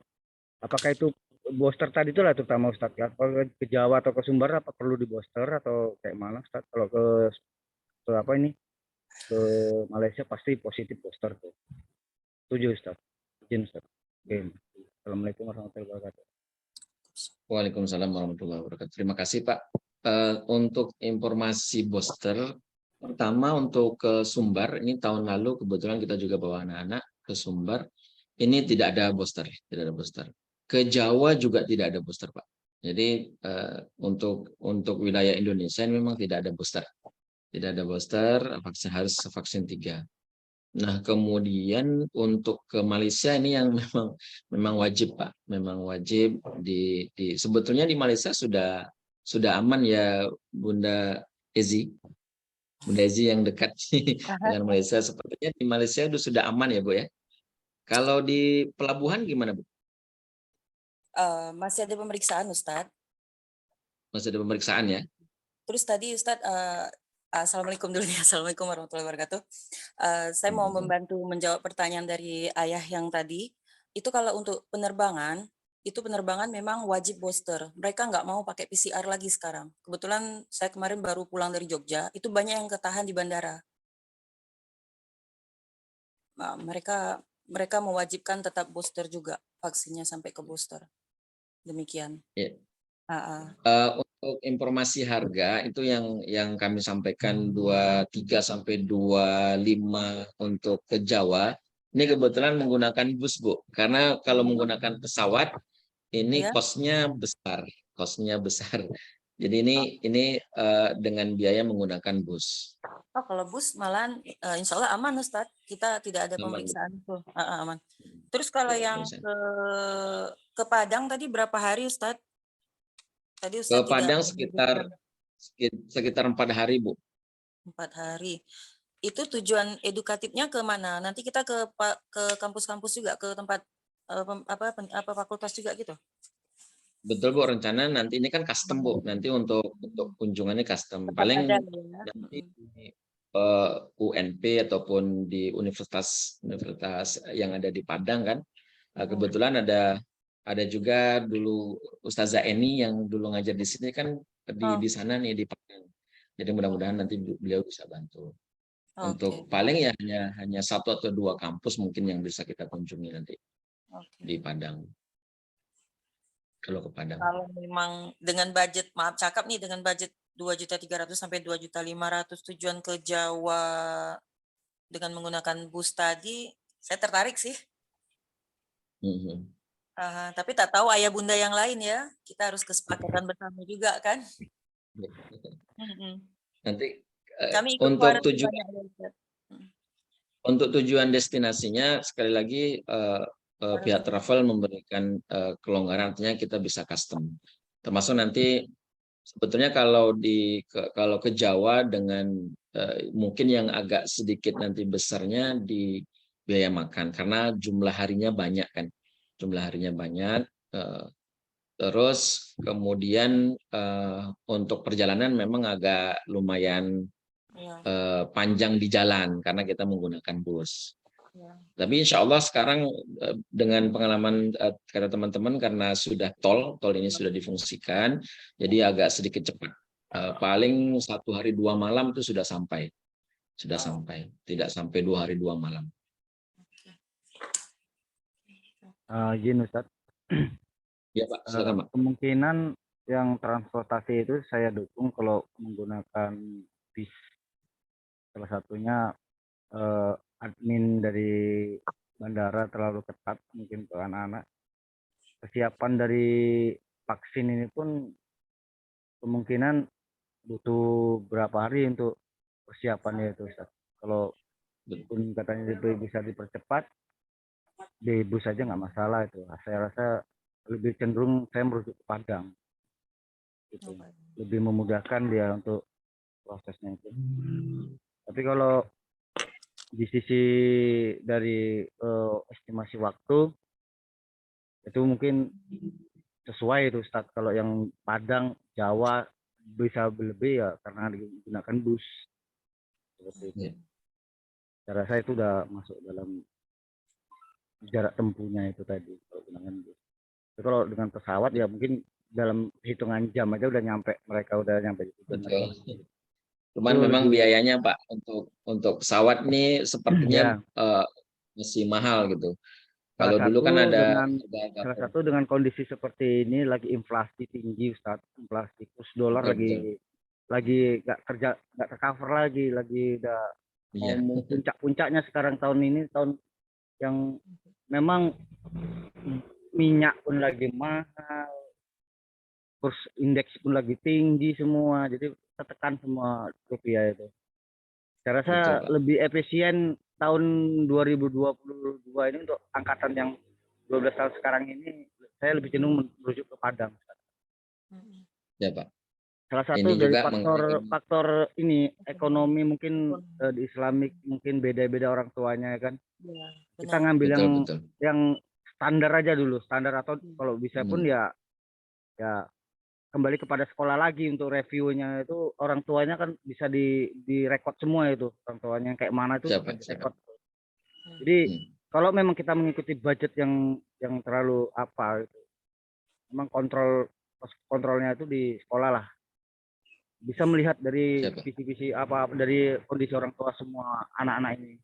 apakah itu booster tadi itulah terutama Ustadz ya, kalau ke Jawa atau ke Sumbar apa perlu di booster atau kayak mana Ustadz? Kalau ke apa ini ke Malaysia pasti positif booster tuh. Setuju Ustadz? Izin Ustadz. Oke. Assalamualaikum warahmatullahi wabarakatuh. Waalaikumsalam warahmatullahi wabarakatuh. Terima kasih Pak. Untuk informasi booster, pertama untuk ke Sumbar, ini tahun lalu kebetulan kita juga bawa anak-anak ke Sumbar, ini tidak ada booster, tidak ada booster. Ke Jawa juga tidak ada booster Pak. Jadi untuk wilayah Indonesia ini memang tidak ada booster. Tidak ada booster, vaksin harus vaksin 3. Nah, kemudian untuk ke Malaysia ini yang memang wajib Pak, memang wajib sebetulnya di Malaysia sudah aman ya Bunda Ezi. Bunda Ezi yang dekat dengan Malaysia, sepertinya di Malaysia sudah aman ya Bu ya. Kalau di pelabuhan gimana Bu? Masih ada pemeriksaan Ustadz. Masih ada pemeriksaan ya? Terus tadi Ustadz, Assalamualaikum dulu ya. Assalamualaikum warahmatullahi wabarakatuh. Saya mau membantu menjawab pertanyaan dari ayah yang tadi. Itu kalau untuk penerbangan, itu penerbangan memang wajib booster. Mereka nggak mau pakai PCR lagi sekarang. Kebetulan saya kemarin baru pulang dari Jogja, itu banyak yang ketahan di bandara. Nah, mereka mewajibkan tetap booster juga, vaksinnya sampai ke booster. Demikian. Ya. Ah, Untuk informasi harga itu yang kami sampaikan 23 sampai 25 untuk ke Jawa. Ini kebetulan menggunakan bus, Bu. Karena kalau menggunakan pesawat ini Ya. kosnya besar. Jadi ini dengan biaya menggunakan bus. Oh, kalau bus malahan insya Allah aman, Ustaz. Kita tidak ada Aman, Bu. pemeriksaan tuh. Aman. Terus kalau Tidak ada yang pemeriksaan. ke Padang tadi berapa hari, Ustaz? Tadi Ke Ustaz juga Padang menyebutkan sekitar 4 hari, Bu. 4 hari. Itu tujuan edukatifnya ke mana? Nanti kita ke kampus-kampus juga, ke tempat apa fakultas juga gitu? Betul, Bu, rencana nanti ini kan custom, Bu. Nanti untuk kunjungannya custom. Tetap Paling ada ya. nanti di UNP ataupun di universitas yang ada di Padang kan. Kebetulan ada juga dulu Ustazah Eni yang dulu ngajar di sini kan di sana nih di Padang. Jadi mudah-mudahan nanti beliau bisa bantu. Untuk Oke. paling ya hanya 1 atau 2 kampus mungkin yang bisa kita kunjungi nanti di Oke. Padang. Kalau ke Padang. Kalau memang dengan budget, maaf cakap nih, dengan budget 2.300.000 sampai 2.500.000 tujuan ke Jawa dengan menggunakan bus tadi, saya tertarik sih. Mhm. Tapi tak tahu ayah bunda yang lain ya. Kita harus kesepakatan bersama juga kan. Nanti Kami ikut untuk warna banyak ya, Ustaz. untuk tujuan destinasinya sekali lagi pihak travel memberikan kelonggaran, artinya kita bisa custom. Termasuk nanti sebetulnya kalau ke Jawa dengan mungkin yang agak sedikit nanti besarnya di biaya makan karena jumlah harinya banyak kan. Jumlah harinya banyak. Terus kemudian untuk perjalanan memang agak lumayan Ya, panjang di jalan karena kita menggunakan bus. ya. Tapi insya Allah sekarang dengan pengalaman kata teman-teman karena sudah tol ini sudah difungsikan, jadi agak sedikit cepat. Paling 1 hari 2 malam itu sudah sampai, tidak sampai 2 hari 2 malam. Izin Ustaz. Ya Pak, silakan Pak. Kemungkinan yang transportasi itu saya dukung kalau menggunakan bis. Salah satunya admin dari bandara terlalu ketat mungkin ke anak-anak. Kesiapan dari vaksin ini pun kemungkinan butuh berapa hari untuk persiapannya itu Ustaz. Kalau pun katanya bisa dipercepat, di bus saja nggak masalah itu. Saya rasa lebih cenderung saya merujuk ke Padang. Gitu. Lebih memudahkan dia untuk prosesnya itu. Tapi kalau di sisi dari estimasi waktu itu mungkin sesuai itu Ustaz. Kalau yang Padang, Jawa bisa lebih ya karena digunakan bus seperti itu. Saya rasa itu udah masuk dalam jarak tempuhnya itu tadi kalau gunakan bus. Tapi kalau dengan pesawat ya mungkin dalam hitungan jam aja mereka udah nyampe di tujuan mereka. Cuman Itu memang lebih- biayanya Pak untuk pesawat nih sepertinya Ya. masih mahal gitu. Salah Kalau dulu kan ada salah satu dengan kondisi seperti ini lagi inflasi tinggi Ustaz, inflasi kurs dolar betul. lagi nggak tercover lagi udah mau puncak-puncaknya sekarang tahun ini, tahun yang memang minyak pun lagi mahal, kurs indeks pun lagi tinggi semua, jadi tertekan semua rupiah itu. Saya rasa Betul, lebih efisien tahun 2022 ini untuk angkatan yang 12 tahun sekarang ini, saya lebih cenderung merujuk ke Padang. Ya Pak. Salah satu Ini dari juga faktor ini ekonomi mungkin di Islamik mungkin beda-beda orang tuanya kan. Ya, Kita ngambil betul. yang standar aja dulu, standar atau kalau bisa pun ya kembali kepada sekolah lagi untuk reviewnya itu orang tuanya kan bisa direkod semua itu orang tuanya yang kayak mana itu direkod. Jadi kalau memang kita mengikuti budget yang terlalu apa itu, memang kontrolnya itu di sekolah lah. Bisa melihat dari Siapa? visi-visi apa dari kondisi orang tua semua anak-anak ini.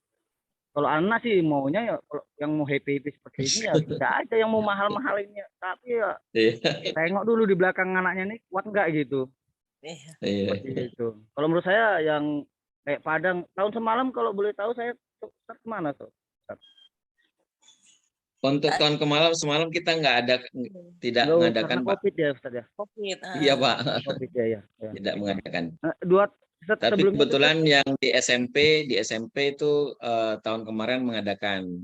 Kalau anak sih maunya ya kalau yang mau happy seperti ini ya bisa aja yang mau mahal-mahal ini. Tapi ya Iya. tengok dulu di belakang anaknya nih kuat nggak gitu. Iya. Iya. Seperti itu. Kalau menurut saya yang kayak Padang tahun semalam kalau boleh tahu saya kemana tuh? Untuk tahun semalam kita nggak ada, tidak Karena mengadakan Pak. COVID ya Ustaz ya. COVID. Iya Pak, COVID ya. tidak mengadakan. Ustaz, Tapi sebelumnya kebetulan yang di SMP itu tahun kemarin mengadakan.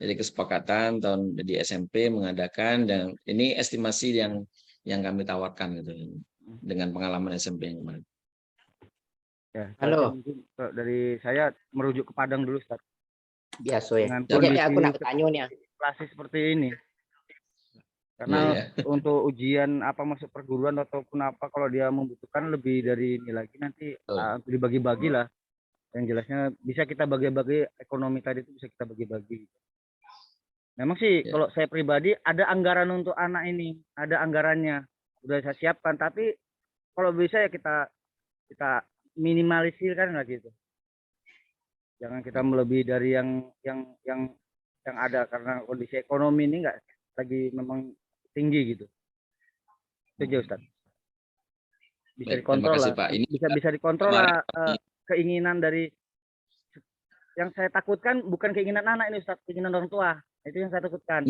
Jadi kesepakatan tahun di SMP mengadakan, dan ini estimasi yang kami tawarkan gitu dengan pengalaman SMP yang kemarin. ya, Halo. mungkin dari saya merujuk ke Padang dulu Ustaz. Biasa ya. Dengan Oke, aku nak kondisi bertanya nih. inflasi seperti ini. Karena Iya. untuk ujian apa masuk perguruan ataupun apa kalau dia membutuhkan lebih dari ini lagi nanti dibagi-bagi lah. Yang jelasnya bisa kita bagi-bagi ekonomi tadi itu bisa kita bagi-bagi. Memang sih Ya. kalau saya pribadi ada anggaran untuk anak ini, ada anggarannya. Udah saya siapkan, tapi kalau bisa ya kita minimalisirkan lah gitu. Jangan kita melebihi dari yang ada karena kondisi ekonomi ini enggak lagi memang tinggi gitu. Itu aja Ustaz. Bisa Baik, dikontrol terima kasih, lah. Pak. Ini Bisa dikontrol kemarin lah keinginan dari yang saya takutkan bukan keinginan anak ini Ustaz, keinginan orang tua. Itu yang saya takutkan.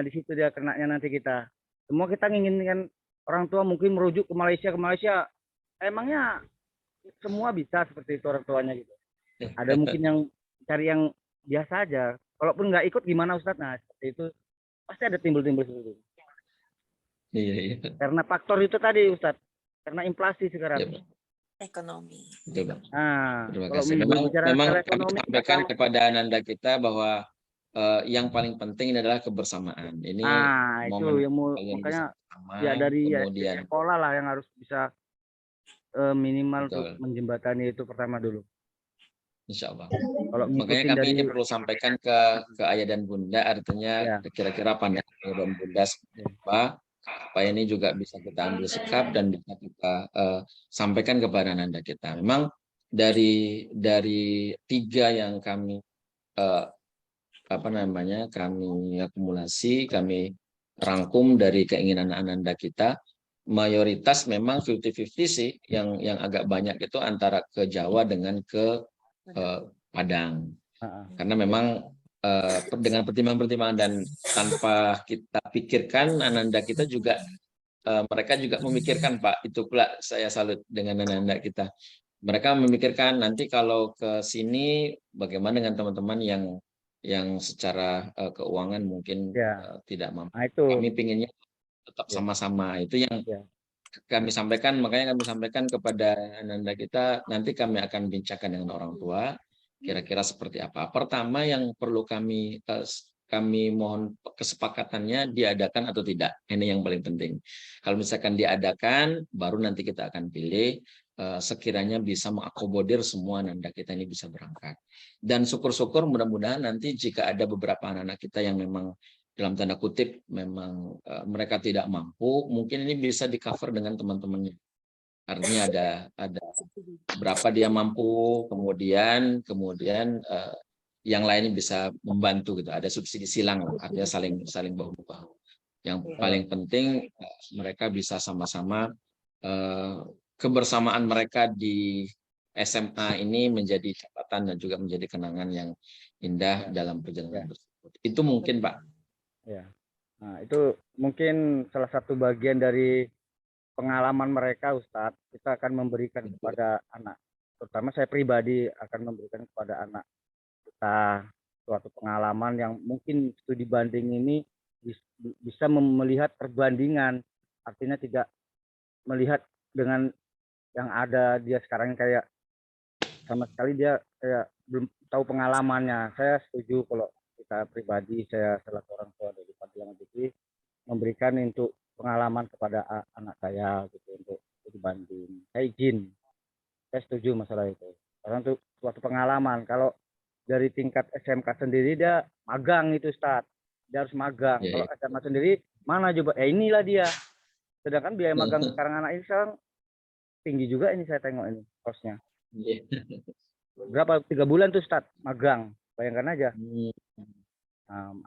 Di situ dia kenanya nanti kita. Semua kita menginginkan orang tua mungkin merujuk ke Malaysia. Emangnya semua bisa seperti itu orang tuanya gitu. Ada mungkin yang cari yang biasa aja. Kalaupun nggak ikut gimana Ustaz? Nah, seperti itu pasti ada timbul-timbul seperti itu. Iya. Karena faktor itu tadi Ustaz. Karena inflasi sekarang. Ya, Pak. Ekonomi. Betul, Pak. Nah, Terima kalau kasih. Memang bicara kami ekonomi sampaikan kepada Ananda kita bahwa yang paling penting adalah kebersamaan. Ini itu momen yang mau kalian makanya bisa bersama, ya dari kemudian sekolah lah yang harus bisa minimal betul, untuk menjembatani itu pertama dulu. insya Allah. Kalau Makanya ngikutin kami dari ini perlu sampaikan ke ayah dan bunda, artinya kira-kira pandangan ayah dan bunda seperti apa, supaya ini juga bisa kita ambil sikap dan bisa kita sampaikan kepada Ananda kita. Memang dari 3 yang kami kami akumulasi, kami rangkum dari keinginan Ananda kita, mayoritas memang 50-50 sih, yang agak banyak itu antara ke Jawa dengan ke Padang. Karena memang dengan pertimbangan-pertimbangan dan tanpa kita pikirkan, Ananda kita juga mereka juga memikirkan Pak, itu pula saya salut dengan Ananda kita. Mereka memikirkan nanti kalau ke sini bagaimana dengan teman-teman yang secara keuangan mungkin tidak mampu. Kami pinginnya tetap sama-sama. Itu yang kami sampaikan, makanya kami sampaikan kepada Ananda kita, nanti kami akan bincangkan dengan orang tua kira-kira seperti apa. Pertama yang perlu kami mohon kesepakatannya diadakan atau tidak. Ini yang paling penting. Kalau misalkan diadakan, baru nanti kita akan pilih sekiranya bisa mengakomodir semua Ananda kita ini bisa berangkat. Dan syukur-syukur mudah-mudahan nanti jika ada beberapa anak-anak kita yang memang dalam tanda kutip memang mereka tidak mampu, mungkin ini bisa di-cover dengan teman-temannya. Artinya ada berapa dia mampu, kemudian yang lainnya bisa membantu gitu. Ada subsidi silang, artinya saling bahu-bahu. Yang paling penting mereka bisa sama-sama kebersamaan mereka di SMA ini menjadi catatan dan juga menjadi kenangan yang indah dalam perjalanan tersebut. Itu mungkin Pak. Ya. Nah, itu mungkin salah satu bagian dari pengalaman mereka Ustadz. Kita akan memberikan kepada anak, terutama saya pribadi akan memberikan kepada anak kita suatu pengalaman yang mungkin studi banding ini bisa melihat perbandingan, artinya tidak melihat dengan yang ada dia sekarang kayak sama sekali dia kayak belum tahu pengalamannya. Saya setuju kalau kita pribadi, saya selaku orang tua dari Pantilangan Fikri memberikan untuk pengalaman kepada anak saya gitu untuk studi banding. Saya izin, saya setuju masalah itu. Karena untuk suatu pengalaman, kalau dari tingkat SMK sendiri dia magang itu Ustadz, dia harus magang. Kalau SMA sendiri Mana coba? Inilah dia. Sedangkan biaya magang sekarang anak ini sekarang tinggi juga ini, saya tengok ini kosnya. Berapa? 3 bulan tuh start magang. Bayangkan aja.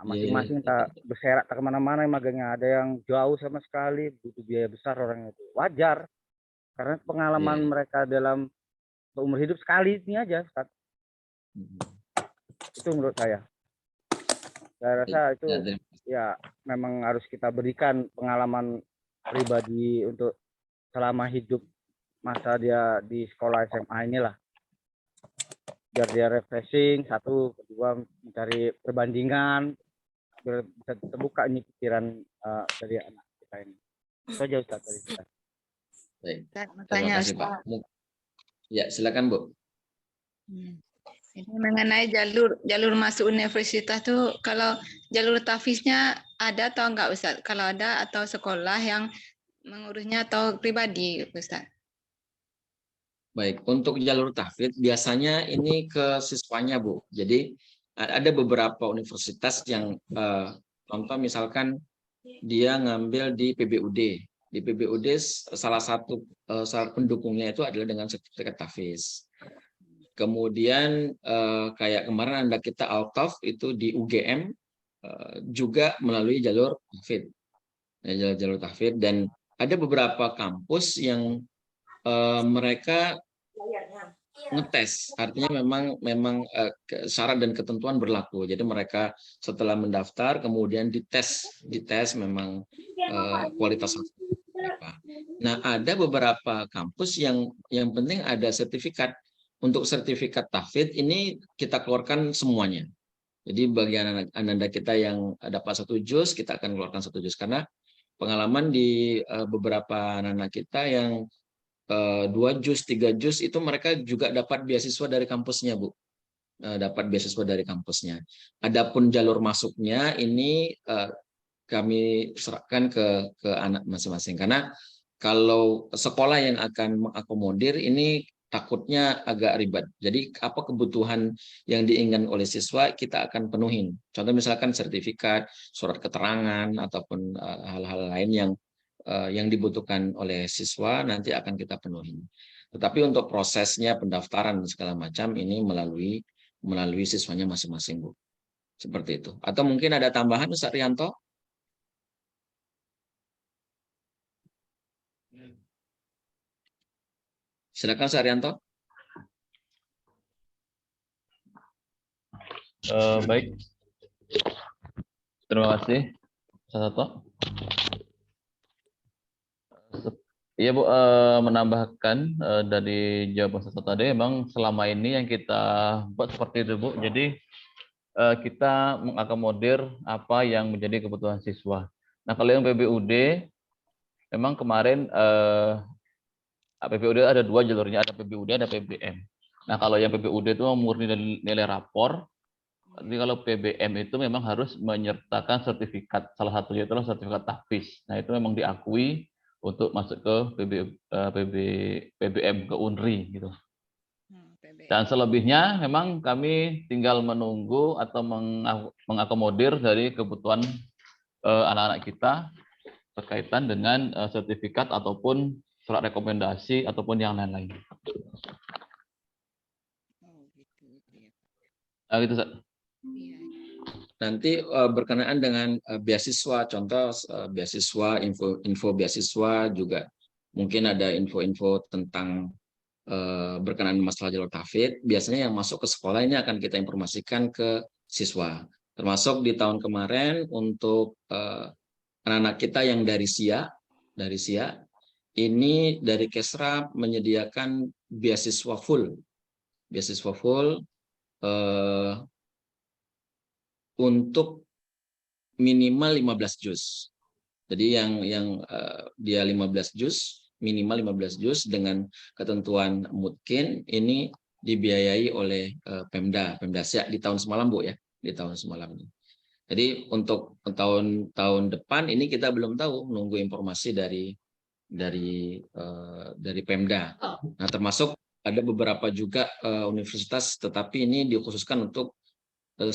Masing-masing tak berserak tak kemana-mana magangnya. Ada yang jauh sama sekali, butuh biaya besar orangnya itu. Wajar. Karena pengalaman mereka dalam umur hidup sekali ini aja, Ustaz. Itu menurut saya. Saya rasa itu ya memang harus kita berikan pengalaman pribadi untuk selama hidup masa dia di sekolah SMA inilah. Biar dia refreshing, satu, kedua mencari perbandingan, biar bisa terbuka ini pikiran dari anak kita ini. Itu aja Ustaz dari kita. Baik. Terima kasih Pak. Ya, silakan Bu. Ini mengenai jalur masuk universitas tuh, kalau jalur tafisnya ada atau enggak Ustaz? Kalau ada, atau sekolah yang mengurusnya atau pribadi Ustaz? Baik, untuk jalur tahfidz biasanya ini ke siswanya Bu. Jadi ada beberapa universitas yang contoh misalkan dia ngambil di PBUD. Di PBUD salah satu pendukungnya itu adalah dengan sertifikat tahfidz. Kemudian kayak kemarin kita Altaf itu di UGM juga melalui jalur tahfidz. Jalur tahfidz, dan ada beberapa kampus yang mereka ngetes, artinya memang syarat dan ketentuan berlaku. Jadi mereka setelah mendaftar kemudian dites memang kualitas mereka. Nah, ada beberapa kampus yang penting ada sertifikat. Untuk sertifikat tahfidz ini kita keluarkan semuanya. Jadi bagi anak-anak kita yang dapat 1 juz, kita akan keluarkan 1 juz, karena pengalaman di beberapa anak kita yang 2 juz, 3 juz itu mereka juga dapat beasiswa dari kampusnya, Bu. Dapat beasiswa dari kampusnya. Adapun jalur masuknya ini kami serahkan ke anak masing-masing, karena kalau sekolah yang akan mengakomodir ini takutnya agak ribet. Jadi apa kebutuhan yang diinginkan oleh siswa kita akan penuhin. Contoh misalkan sertifikat, surat keterangan, ataupun hal-hal lain yang dibutuhkan oleh siswa nanti akan kita penuhi. Tetapi untuk prosesnya pendaftaran segala macam ini melalui siswanya masing-masing, Bu. Seperti itu. Atau mungkin ada tambahan Ustaz Rianto? Silakan Ustaz Rianto. Baik. Terima kasih Ustaz Sato. Iya Bu, menambahkan dari jawaban Ustaz tadi, memang selama ini yang kita buat seperti itu Bu. Jadi kita mengakomodir apa yang menjadi kebutuhan siswa. Nah, kalau yang PBUD, memang kemarin PBUD ada 2 jalurnya, ada PBUD, ada PBM. Nah, kalau yang PBUD itu murni nilai rapor. Jadi kalau PBM itu memang harus menyertakan sertifikat, salah satunya itu sertifikat tahfidz. Nah, itu memang diakui untuk masuk ke PBM, ke UNRI gitu. Dan selebihnya memang kami tinggal menunggu atau mengakomodir dari kebutuhan anak-anak kita berkaitan dengan sertifikat ataupun surat rekomendasi ataupun yang lain-lain. Gitu, Ustaz. Nanti berkenaan dengan beasiswa, contoh beasiswa, info beasiswa juga mungkin ada info-info tentang berkenaan masalah jalur tahfidz. Biasanya yang masuk ke sekolah ini akan kita informasikan ke siswa. Termasuk di tahun kemarin untuk anak-anak kita yang dari SIA, ini dari Kesra menyediakan beasiswa full untuk minimal 15 juz. Jadi yang dia 15 juz, minimal 15 juz dengan ketentuan mutkin ini dibiayai oleh Pemda SIA di tahun semalam Bu ya, di tahun semalam ini. Jadi untuk tahun depan ini kita belum tahu, menunggu informasi dari Pemda. Nah, termasuk ada beberapa juga universitas, tetapi ini dikhususkan untuk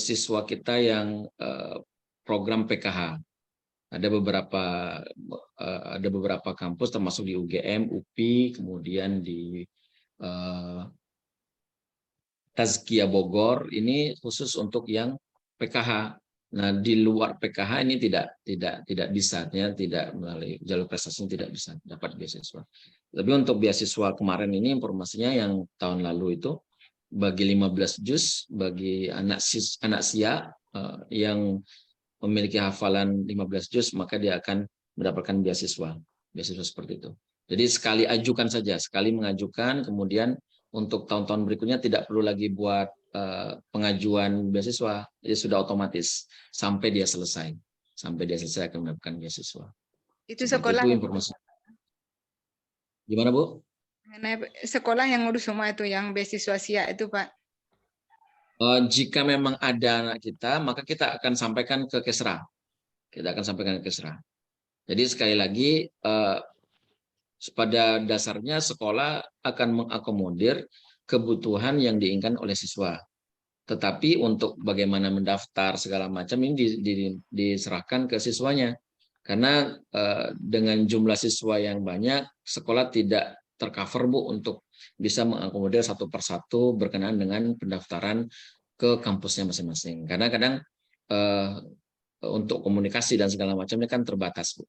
siswa kita yang program PKH. Ada beberapa kampus termasuk di UGM, UPI, kemudian di Tazkiyah Bogor ini khusus untuk yang PKH. Nah, di luar PKH ini tidak bisa, ya, tidak melalui jalur prestasi tidak bisa dapat beasiswa. Tapi untuk beasiswa kemarin ini informasinya yang tahun lalu itu bagi 15 juz bagi anak sia yang memiliki hafalan 15 juz maka dia akan mendapatkan beasiswa seperti itu. Jadi sekali ajukan saja, sekali mengajukan, kemudian untuk tahun-tahun berikutnya tidak perlu lagi buat pengajuan beasiswa, jadi sudah otomatis sampai dia selesai akan mendapatkan beasiswa. Itu Seperti sekolah itu informasi. Gimana, Bu? mengenai sekolah yang ngurus semua itu yang beasiswa SIA itu, Pak. Jika memang ada anak kita, maka kita akan sampaikan ke Kesra. Jadi sekali lagi, pada dasarnya sekolah akan mengakomodir kebutuhan yang diinginkan oleh siswa. Tetapi untuk bagaimana mendaftar segala macam ini diserahkan ke siswanya. Karena dengan jumlah siswa yang banyak, sekolah tidak tercover, Bu, untuk bisa mengakomodir satu persatu berkenaan dengan pendaftaran ke kampusnya masing-masing. Karena kadang untuk komunikasi dan segala macamnya kan terbatas, Bu.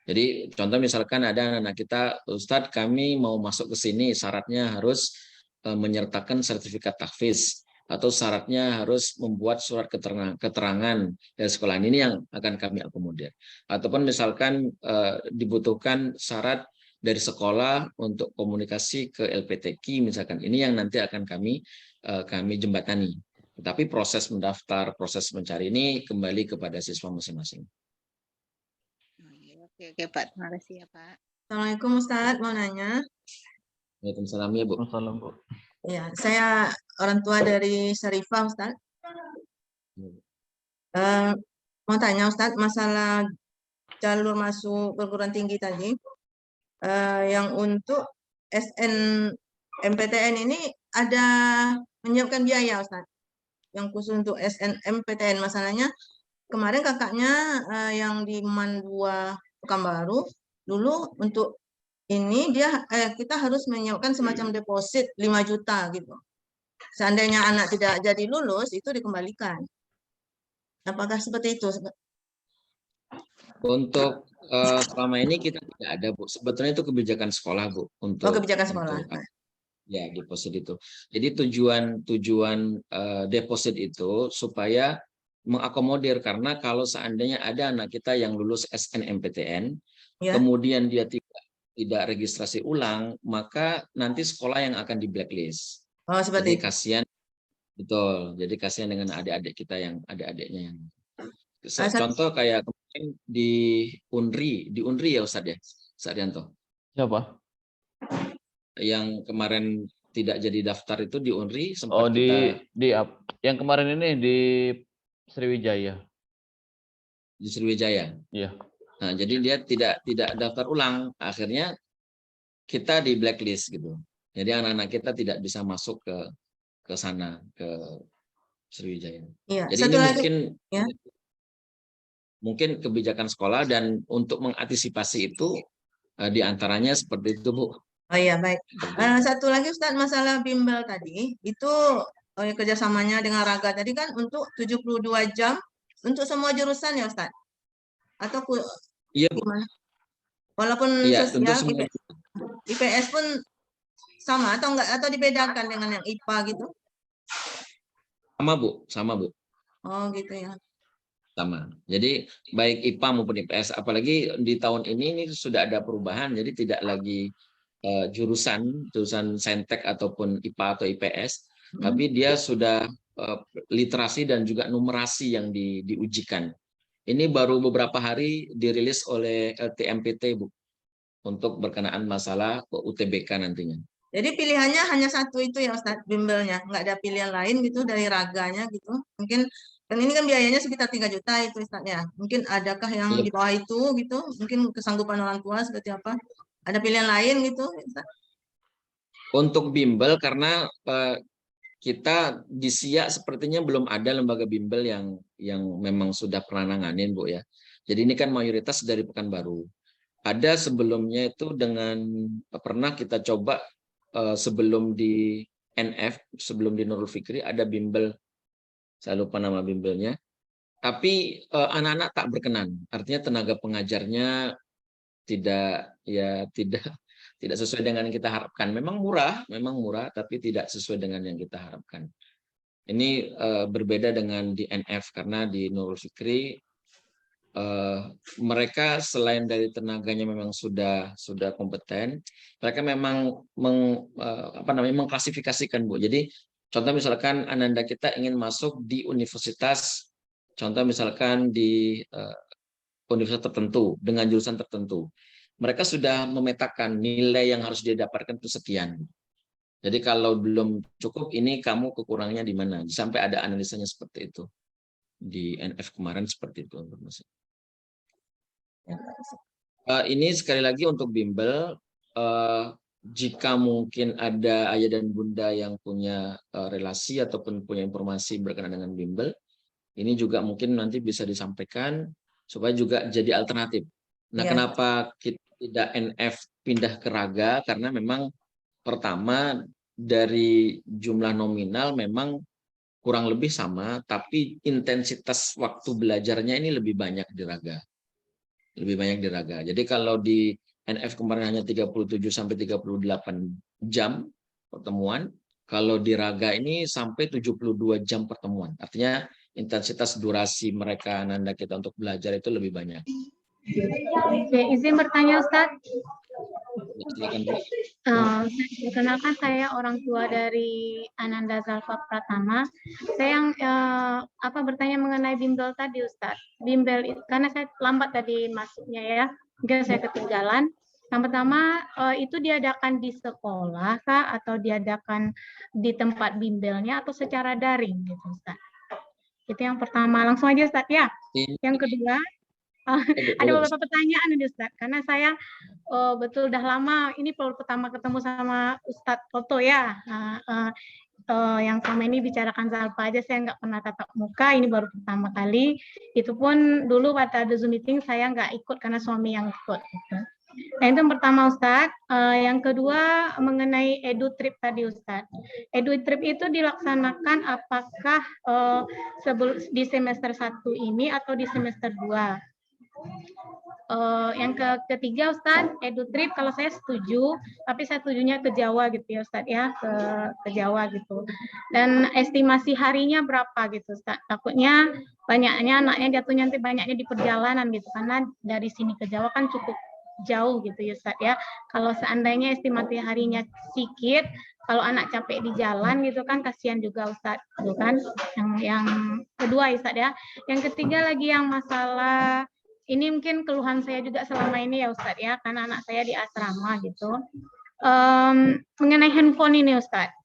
Jadi contoh misalkan ada anak kita, Ustadz kami mau masuk ke sini, syaratnya harus menyertakan sertifikat tahfiz, atau syaratnya harus membuat surat keterangan dari sekolah, ini yang akan kami akomodir. Ataupun misalkan dibutuhkan syarat dari sekolah untuk komunikasi ke LPTQ misalkan, ini yang nanti akan kami jembatani. Tetapi proses mendaftar, proses mencari ini kembali kepada siswa masing-masing. Oke, Pak. Terima kasih ya, Pak. Assalamualaikum Ustadz, mau nanya. Waalaikumsalam ya, Bu. Waalaikumsalam, Bu. Ya, saya orang tua dari Syarifah Ustadz. Mau tanya Ustadz masalah jalur masuk perguruan tinggi tadi. Yang untuk SNMPTN ini ada menyiapkan biaya Ustadz. Yang khusus untuk SNMPTN, masalahnya kemarin kakaknya yang di MAN 2 Pekanbaru dulu untuk ini kita harus menyiapkan semacam deposit 5 juta gitu. Seandainya anak tidak jadi lulus itu dikembalikan. Apakah seperti itu? Untuk selama ini kita tidak ada, Bu. Sebetulnya itu kebijakan sekolah, Bu. Untuk kebijakan sekolah. Ya, deposit itu. Jadi tujuan deposit itu supaya mengakomodir, karena kalau seandainya ada anak kita yang lulus SNMPTN, Ya. kemudian dia tidak registrasi ulang, maka nanti sekolah yang akan di blacklist. Oh, seperti jadi kasihan, betul. Jadi kasihan dengan adik-adik kita yang adik-adiknya yang contoh kayak kemarin di Unri ya Ustadz ya, Sadianto. Siapa? Yang kemarin tidak jadi daftar itu di Unri sempat Oh, yang kemarin ini di Sriwijaya. Di Sriwijaya. Iya. Nah, jadi dia tidak daftar ulang, akhirnya kita di blacklist gitu. Jadi anak-anak kita tidak bisa masuk ke sana, ke Sriwijaya. Iya. Jadi ini mungkin kebijakan sekolah, dan untuk mengantisipasi itu diantaranya seperti itu, Bu. Oh iya, baik. Satu lagi Ustadz, masalah bimbel tadi, itu kerjasamanya dengan Raga tadi kan untuk 72 jam untuk semua jurusan ya Ustadz? Atau iya, gimana? Walaupun iya, sosial, IPS pun sama atau enggak, atau dibedakan dengan yang IPA gitu? Sama Bu. Oh gitu ya. Sama. Jadi baik IPA maupun IPS, apalagi di tahun ini sudah ada perubahan, jadi tidak lagi jurusan saintek ataupun IPA atau IPS, tapi dia sudah literasi dan juga numerasi yang diujikan. Ini baru beberapa hari dirilis oleh LTMPT, Bu, untuk berkenaan masalah UTBK nantinya. Jadi pilihannya hanya satu itu ya Ustadz, bimbelnya, nggak ada pilihan lain gitu dari raganya gitu. Mungkin kan ini kan biayanya sekitar 3 juta itu Ustadz ya. Mungkin adakah yang di bawah itu gitu? Mungkin kesanggupan orang tua seperti apa? Ada pilihan lain gitu, Ustadz? Untuk bimbel, karena kita di SIA sepertinya belum ada lembaga bimbel yang memang sudah pernah nanganin, Bu ya. Jadi ini kan mayoritas dari Pekanbaru. Ada sebelumnya itu pernah kita coba sebelum di NF, sebelum di Nurul Fikri ada bimbel, saya lupa nama bimbelnya. Tapi anak-anak tak berkenan. Artinya tenaga pengajarnya tidak sesuai dengan yang kita harapkan. Memang murah, tapi tidak sesuai dengan yang kita harapkan. Ini berbeda dengan di NF karena di Nurul Fikri mereka selain dari tenaganya memang sudah kompeten, mereka memang mengklasifikasikan, Bu. Jadi contoh misalkan Ananda kita ingin masuk di universitas, contoh misalkan di universitas tertentu dengan jurusan tertentu, mereka sudah memetakan nilai yang harus dia dapatkan itu sekian. Jadi kalau belum cukup, ini kamu kekurangannya di mana? Sampai ada analisanya seperti itu. Di NF kemarin seperti itu. Ini sekali lagi untuk bimbel, jika mungkin ada ayah dan bunda yang punya relasi ataupun punya informasi berkenaan dengan bimbel, ini juga mungkin nanti bisa disampaikan supaya juga jadi alternatif. Nah, kenapa kita tidak NF pindah ke Raga? Karena memang pertama dari jumlah nominal memang kurang lebih sama, tapi intensitas waktu belajarnya ini lebih banyak di Raga. Jadi kalau di NF kemarin hanya 37 sampai 38 jam pertemuan, kalau di Raga ini sampai 72 jam pertemuan. Artinya intensitas durasi mereka Ananda kita untuk belajar itu lebih banyak. Oke, izin bertanya Ustadz. Silakan, Bu. Perkenalkan saya orang tua dari Ananda Zalfa Pratama. Saya yang bertanya mengenai bimbel tadi Ustadz. Bimbel karena saya lambat tadi masuknya ya, mungkin saya ketinggalan. Yang pertama itu diadakan di sekolah kah atau diadakan di tempat bimbelnya atau secara daring gitu Ustadz. Itu yang pertama. Langsung aja Ustadz ya. Yang kedua, ada beberapa pertanyaan nih Ustadz, karena saya betul udah lama, ini baru pertama ketemu sama Ustadz Toto ya, yang selama ini bicarakan Zalfa aja, saya nggak pernah tatap muka, ini baru pertama kali, itu pun dulu pada ada Zoom meeting saya nggak ikut karena suami yang ikut. Gitu. Nah itu yang pertama Ustadz, yang kedua mengenai edu trip tadi Ustadz. Edu trip itu dilaksanakan apakah di semester 1 ini atau di semester 2? Yang ketiga Ustadz, edu trip kalau saya setuju, tapi saya setujunya ke Jawa gitu ya Ustadz ya, ke Jawa gitu. Dan estimasi harinya berapa gitu Ustadz? Takutnya banyaknya anaknya jatuhnya nanti banyaknya di perjalanan gitu, karena dari sini ke Jawa kan cukup jauh gitu ya Ustadz ya. Kalau seandainya estimasi harinya sedikit, kalau anak capek di jalan gitu kan kasihan juga Ustadz, gitu kan. Yang kedua ya Ustadz ya. Yang ketiga lagi yang masalah ini mungkin keluhan saya juga selama ini ya Ustadz ya, karena anak saya di asrama gitu. Mengenai handphone ini Ustadz,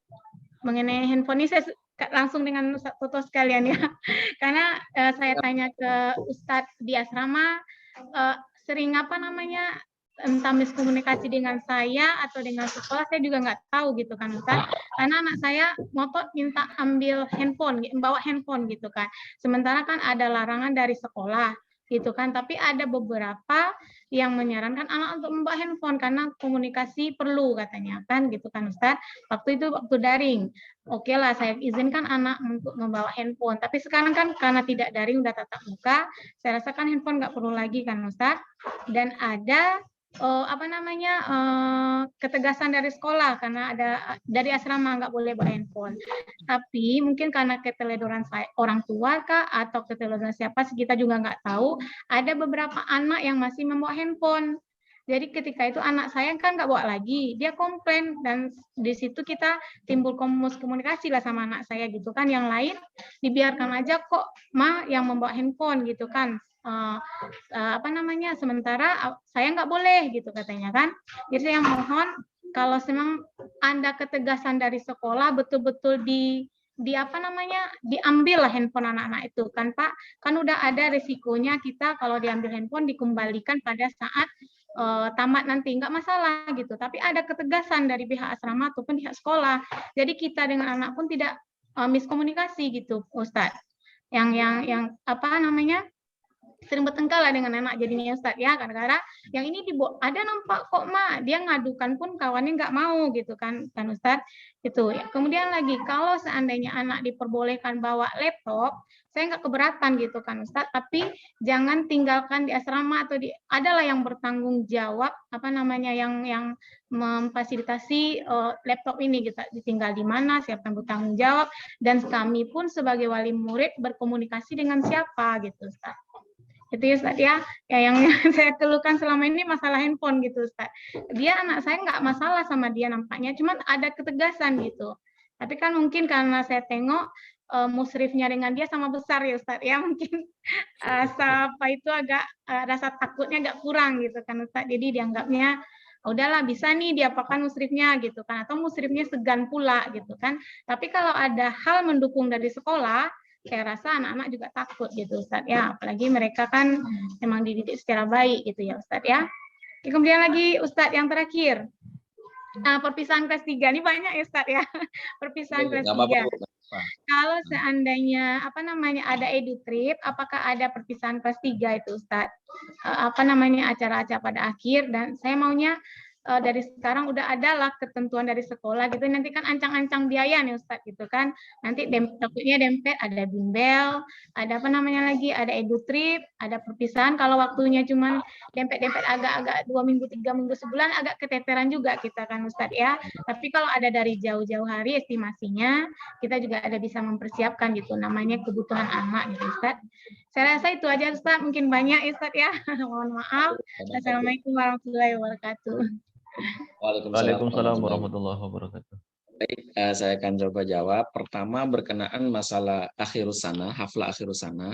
mengenai handphone ini saya langsung dengan Ustadz Toto sekalian ya, karena saya tanya ke Ustadz di asrama, sering entah miskomunikasi dengan saya atau dengan sekolah, saya juga nggak tahu gitu kan Ustadz, karena anak saya ngotot minta ambil handphone, bawa handphone gitu kan, sementara kan ada larangan dari sekolah gitu kan, tapi ada beberapa yang menyarankan anak untuk membawa handphone karena komunikasi perlu katanya kan gitu kan Ustadz, waktu itu waktu daring, oke lah saya izinkan anak untuk membawa handphone, tapi sekarang kan karena tidak daring udah tatap muka, saya rasakan handphone nggak perlu lagi kan Ustadz, dan ada ketegasan dari sekolah karena ada dari asrama nggak boleh bawa handphone. Tapi mungkin karena keteledoran orang tua kah atau keteledoran siapa kita juga nggak tahu. Ada beberapa anak yang masih membawa handphone. Jadi ketika itu anak saya kan nggak bawa lagi, dia komplain dan di situ kita timbul komunikasi lah sama anak saya gitu kan. Yang lain dibiarkan aja kok Ma yang membawa handphone gitu kan. Sementara saya nggak boleh gitu katanya kan. Jadi saya mohon kalau memang ada ketegasan dari sekolah betul-betul diambil lah handphone anak-anak itu kan Pak, kan udah ada resikonya kita kalau diambil handphone dikembalikan pada saat tamat nanti, nggak masalah gitu, tapi ada ketegasan dari pihak asrama ataupun pihak sekolah, jadi kita dengan anak pun tidak miskomunikasi gitu Ustadz, yang sering bertengkar lah dengan anak jadinya Ustadz ya, kadang-kadang yang ini ada nampak kok Ma, dia ngadukan pun kawannya nggak mau gitu kan Ustadz itu. Kemudian lagi kalau seandainya anak diperbolehkan bawa laptop, saya nggak keberatan gitu kan Ustadz, tapi jangan tinggalkan di asrama atau adalah yang bertanggung jawab yang memfasilitasi laptop ini gitu, ditinggal di mana, siapa yang bertanggung jawab, dan kami pun sebagai wali murid berkomunikasi dengan siapa gitu Ustadz. Itu ya Ustadz ya, yang saya keluhkan selama ini masalah handphone gitu Ustadz. Anak saya nggak masalah sama dia nampaknya, cuman ada ketegasan gitu. Tapi kan mungkin karena saya tengok musrifnya dengan dia sama besar ya Ustadz ya, mungkin itu agak rasa takutnya agak kurang gitu kan Ustadz. Jadi dianggapnya udahlah bisa nih diapakan musrifnya gitu kan, atau musrifnya segan pula gitu kan. Tapi kalau ada hal mendukung dari sekolah, saya rasa anak-anak juga takut gitu Ustadz ya, apalagi mereka kan memang dididik secara baik gitu ya Ustadz ya. Kemudian lagi Ustadz yang terakhir, perpisahan kelas 3 ini banyak ya Ustadz ya, perpisahan kelas 3. Kalau seandainya ada edutrip, apakah ada perpisahan kelas 3 itu Ustadz? Acara-acara pada akhir, dan saya maunya dari sekarang udah ada lah ketentuan dari sekolah gitu, nanti kan ancang-ancang biaya nih Ustadz gitu kan, nanti takutnya dempet, ada bimbel, ada ada edutrip, ada perpisahan, kalau waktunya cuman dempet-dempet agak-agak 2 minggu, 3 minggu, sebulan agak keteteran juga kita kan Ustadz ya, tapi kalau ada dari jauh-jauh hari estimasinya, kita juga ada bisa mempersiapkan gitu, namanya kebutuhan anak gitu Ustadz. Saya rasa itu aja Ustadz, mungkin banyak ya Ustadz ya, mohon maaf. Assalamualaikum warahmatullahi wabarakatuh. Waalaikumsalam warahmatullahi wabarakatuh. Baik, saya akan coba jawab. Pertama berkenaan masalah akhirus sana, haflah akhirus sana.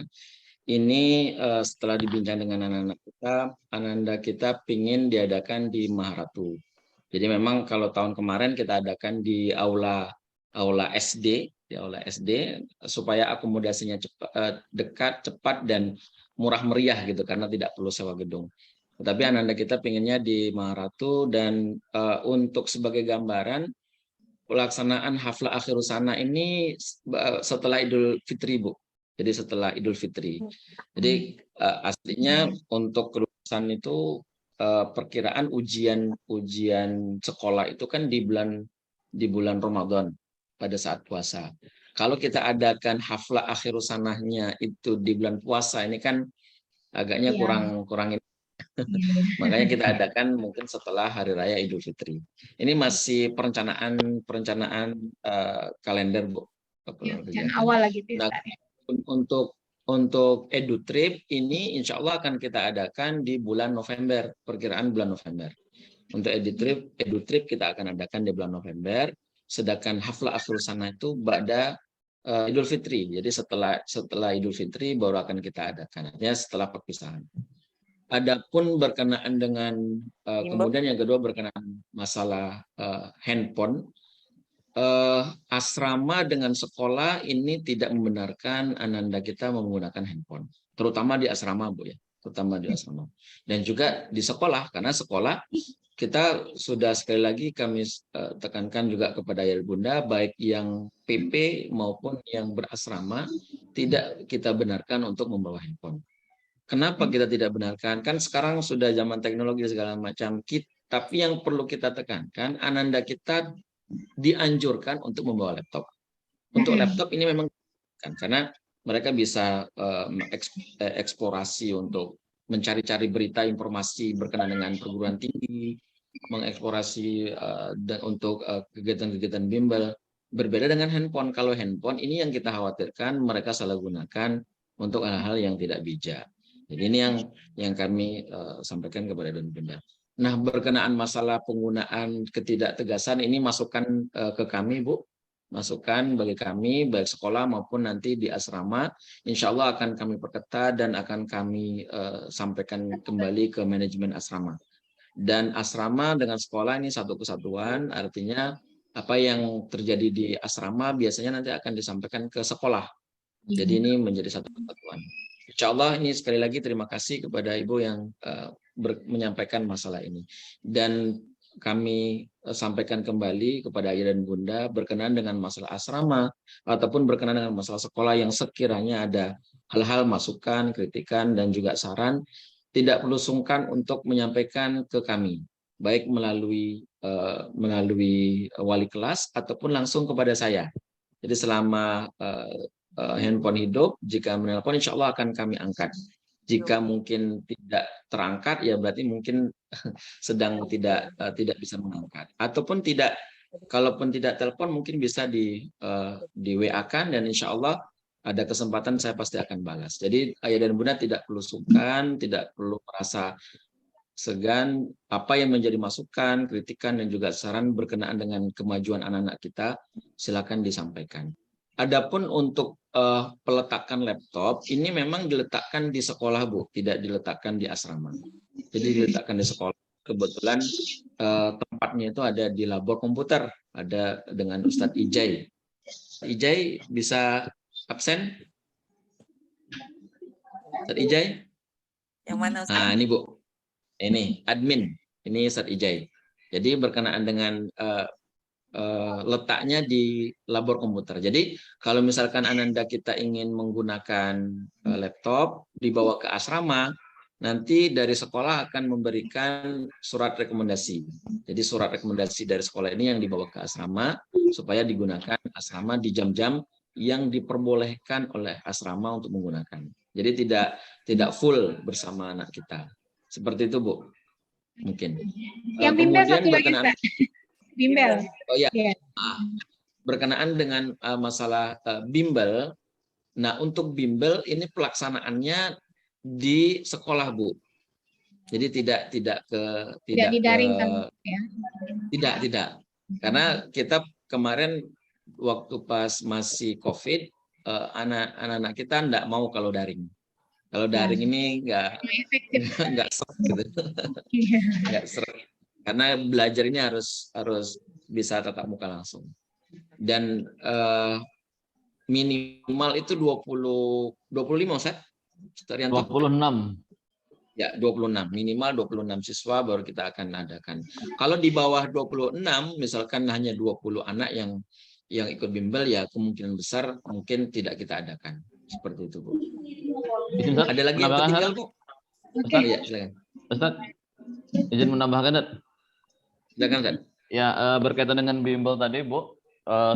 Ini setelah dibincang dengan anak-anak kita, ananda kita pingin diadakan di Maharatu. Jadi memang kalau tahun kemarin kita adakan di aula SD, supaya akomodasinya dekat, cepat, dan murah meriah gitu, karena tidak perlu sewa gedung. Tetapi ananda kita pinginnya di Maharatu, dan untuk sebagai gambaran pelaksanaan haflah akhirus sana ini setelah Idul Fitri, Bu. Jadi setelah Idul Fitri. Jadi aslinya untuk kelulusan itu perkiraan ujian sekolah itu kan di bulan Ramadan pada saat puasa. Kalau kita adakan haflah akhirus sanahnya itu di bulan puasa, ini kan agaknya kurang. Makanya kita adakan mungkin setelah Hari Raya Idul Fitri. Ini masih perencanaan kalender, Bu. Awal lagi. Nah, untuk edutrip ini insya Allah akan kita adakan di bulan November, perkiraan bulan November. Untuk edutrip kita akan adakan di bulan November, sedangkan haflah akhirus sana itu pada Idul Fitri. Jadi setelah Idul Fitri baru akan kita adakan, artinya setelah perpisahan. Adapun berkenaan dengan kemudian yang kedua berkenaan masalah handphone, asrama dengan sekolah ini tidak membenarkan ananda kita menggunakan handphone, terutama di asrama, Bu ya, terutama di asrama. Dan juga di sekolah, karena sekolah kita sudah sekali lagi kami tekankan juga kepada Ayah Bunda, baik yang PP maupun yang berasrama tidak kita benarkan untuk membawa handphone. Kenapa kita tidak benarkan? Kan sekarang sudah zaman teknologi segala macam. Tapi yang perlu kita tekankan, ananda kita dianjurkan untuk membawa laptop. Untuk laptop ini memang karena mereka bisa eksplorasi untuk mencari-cari berita informasi berkenaan dengan perguruan tinggi, mengeksplorasi untuk kegiatan-kegiatan bimbel. Berbeda dengan handphone. Kalau handphone ini yang kita khawatirkan mereka salah gunakan untuk hal-hal yang tidak bijak. Jadi ini yang kami sampaikan kepada Don Bunda. Nah, berkenaan masalah penggunaan ketidaktegasan ini masukan ke kami, Bu. Masukan bagi kami, baik sekolah maupun nanti di asrama. Insya Allah akan kami perketat dan akan kami sampaikan kembali ke manajemen asrama. Dan asrama dengan sekolah ini satu kesatuan, artinya apa yang terjadi di asrama biasanya nanti akan disampaikan ke sekolah. Jadi ini menjadi satu kesatuan. Insya Allah ini sekali lagi terima kasih kepada Ibu yang menyampaikan masalah ini. Dan kami sampaikan kembali kepada Ayah dan Bunda berkenaan dengan masalah asrama ataupun berkenaan dengan masalah sekolah yang sekiranya ada hal-hal masukan, kritikan, dan juga saran, tidak perlu sungkan untuk menyampaikan ke kami, baik melalui wali kelas ataupun langsung kepada saya. Jadi selama handphone hidup, jika menelpon insya Allah akan kami angkat. Jika mungkin tidak terangkat, ya berarti mungkin sedang tidak bisa mengangkat. Ataupun tidak, kalaupun tidak telepon mungkin bisa di WA-kan, dan insya Allah ada kesempatan saya pasti akan balas. Jadi ayah dan bunda tidak perlu sungkan, tidak perlu merasa segan. Apa yang menjadi masukan, kritikan, dan juga saran berkenaan dengan kemajuan anak-anak kita, silakan disampaikan. Adapun untuk peletakan laptop, ini memang diletakkan di sekolah, Bu, tidak diletakkan di asrama. Jadi diletakkan di sekolah. Kebetulan tempatnya itu ada di labor komputer, ada dengan Ustadz Ijai. Ijai bisa absen? Ustadz Ijai? Yang mana, Ustadz? Nah, ini Bu. Ini admin. Ini Ustadz Ijai. Jadi berkenaan dengan letaknya di labor komputer. Jadi kalau misalkan Ananda kita ingin menggunakan laptop dibawa ke asrama, nanti dari sekolah akan memberikan surat rekomendasi. Jadi surat rekomendasi dari sekolah ini yang dibawa ke asrama supaya digunakan asrama di jam-jam yang diperbolehkan oleh asrama untuk menggunakan. Jadi tidak full bersama anak kita. Seperti itu, Bu. Mungkin. Yang bimbel kemudian satu lagi, berkenaan Ustaz. Bimbel. Oh ya. Iya. Berkenaan dengan masalah bimbel. Nah, untuk bimbel ini pelaksanaannya di sekolah, Bu. Jadi tidak di daring kan, ya. Tidak. Karena kita kemarin waktu pas masih COVID, anak-anak kita enggak mau kalau daring. Kalau daring ini enggak seret gitu. Enggak seret. Karena belajar ini harus bisa tatap muka langsung. Dan minimal itu 25, Ustaz? 26. Ya, 26. Minimal 26 siswa baru kita akan adakan. Kalau di bawah 26, misalkan hanya 20 anak yang ikut bimbel, ya kemungkinan besar mungkin tidak kita adakan. Seperti itu, Bu. Ada lagi yang tertinggal, Bu? Oke. Ya, silakan. Ustaz, izin menambahkan, Ustaz. Silakan, Ustaz. Ya, berkaitan dengan bimbel tadi, Bu,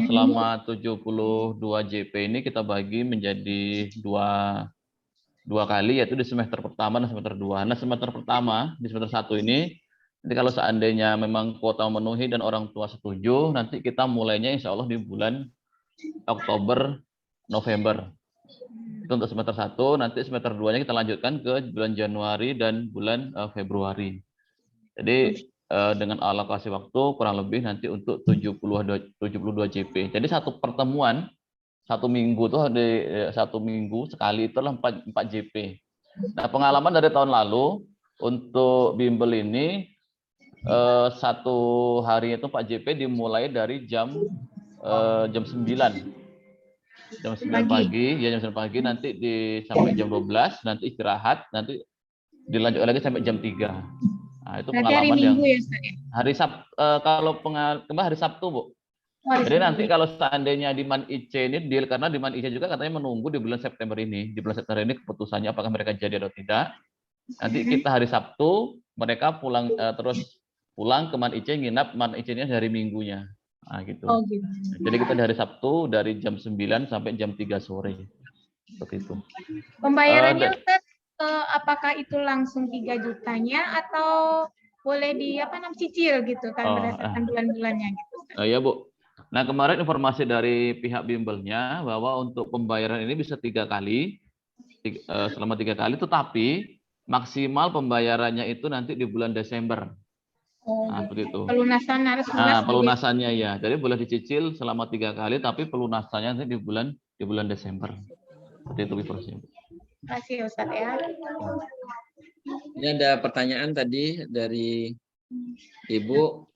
selama 72 JP ini kita bagi menjadi dua kali, yaitu di semester pertama dan semester 2. Nah, semester pertama di semester 1 ini, jadi kalau seandainya memang kuota memenuhi dan orang tua setuju, nanti kita mulainya insya Allah di bulan Oktober, November. Itu untuk semester 1, nanti semester 2-nya kita lanjutkan ke bulan Januari dan bulan Februari. Jadi dengan alokasi waktu kurang lebih nanti untuk 72 JP. Jadi satu pertemuan, satu minggu tuh di satu minggu sekali itulah 4 JP. Nah, pengalaman dari tahun lalu untuk bimbel ini satu hari itu 4 JP dimulai dari jam 9. Jam 9 pagi, ya jam 9 pagi, nanti sampai jam 12, nanti istirahat, nanti dilanjut lagi sampai jam 3. Nah, itu Berarti pengalaman hari yang Minggu ya, Ustaz, ya? hari Sabtu, kalau kemarin hari Sabtu, Bu. Jadi nanti kalau seandainya di Man IC ini deal, karena di Man IC juga katanya menunggu di bulan September ini. Di bulan September ini keputusannya apakah mereka jadi atau tidak. Nanti kita hari Sabtu, mereka pulang terus pulang ke Man IC, nginap Man IC-nya hari Minggunya. Nah, gitu. Oh, gitu. Jadi kita dari Sabtu dari jam 9 sampai jam 3 sore. Seperti itu. Pembayarannya, Ustaz, apakah itu langsung 3 jutanya atau boleh cicil gitu kan berdasarkan bulan-bulannya gitu? Ya, Bu. Nah, kemarin informasi dari pihak bimbelnya bahwa untuk pembayaran ini bisa 3 kali, selama 3 kali, tetapi maksimal pembayarannya itu nanti di bulan Desember. Oh, nah, seperti itu. Pelunasan harus lunas. Nah, pelunasannya ya. Jadi boleh dicicil selama 3 kali, tapi pelunasannya nanti di bulan Desember. Seperti itu prosesnya. Terima kasih, Ustaz, ya. Ini ada pertanyaan tadi dari Ibu.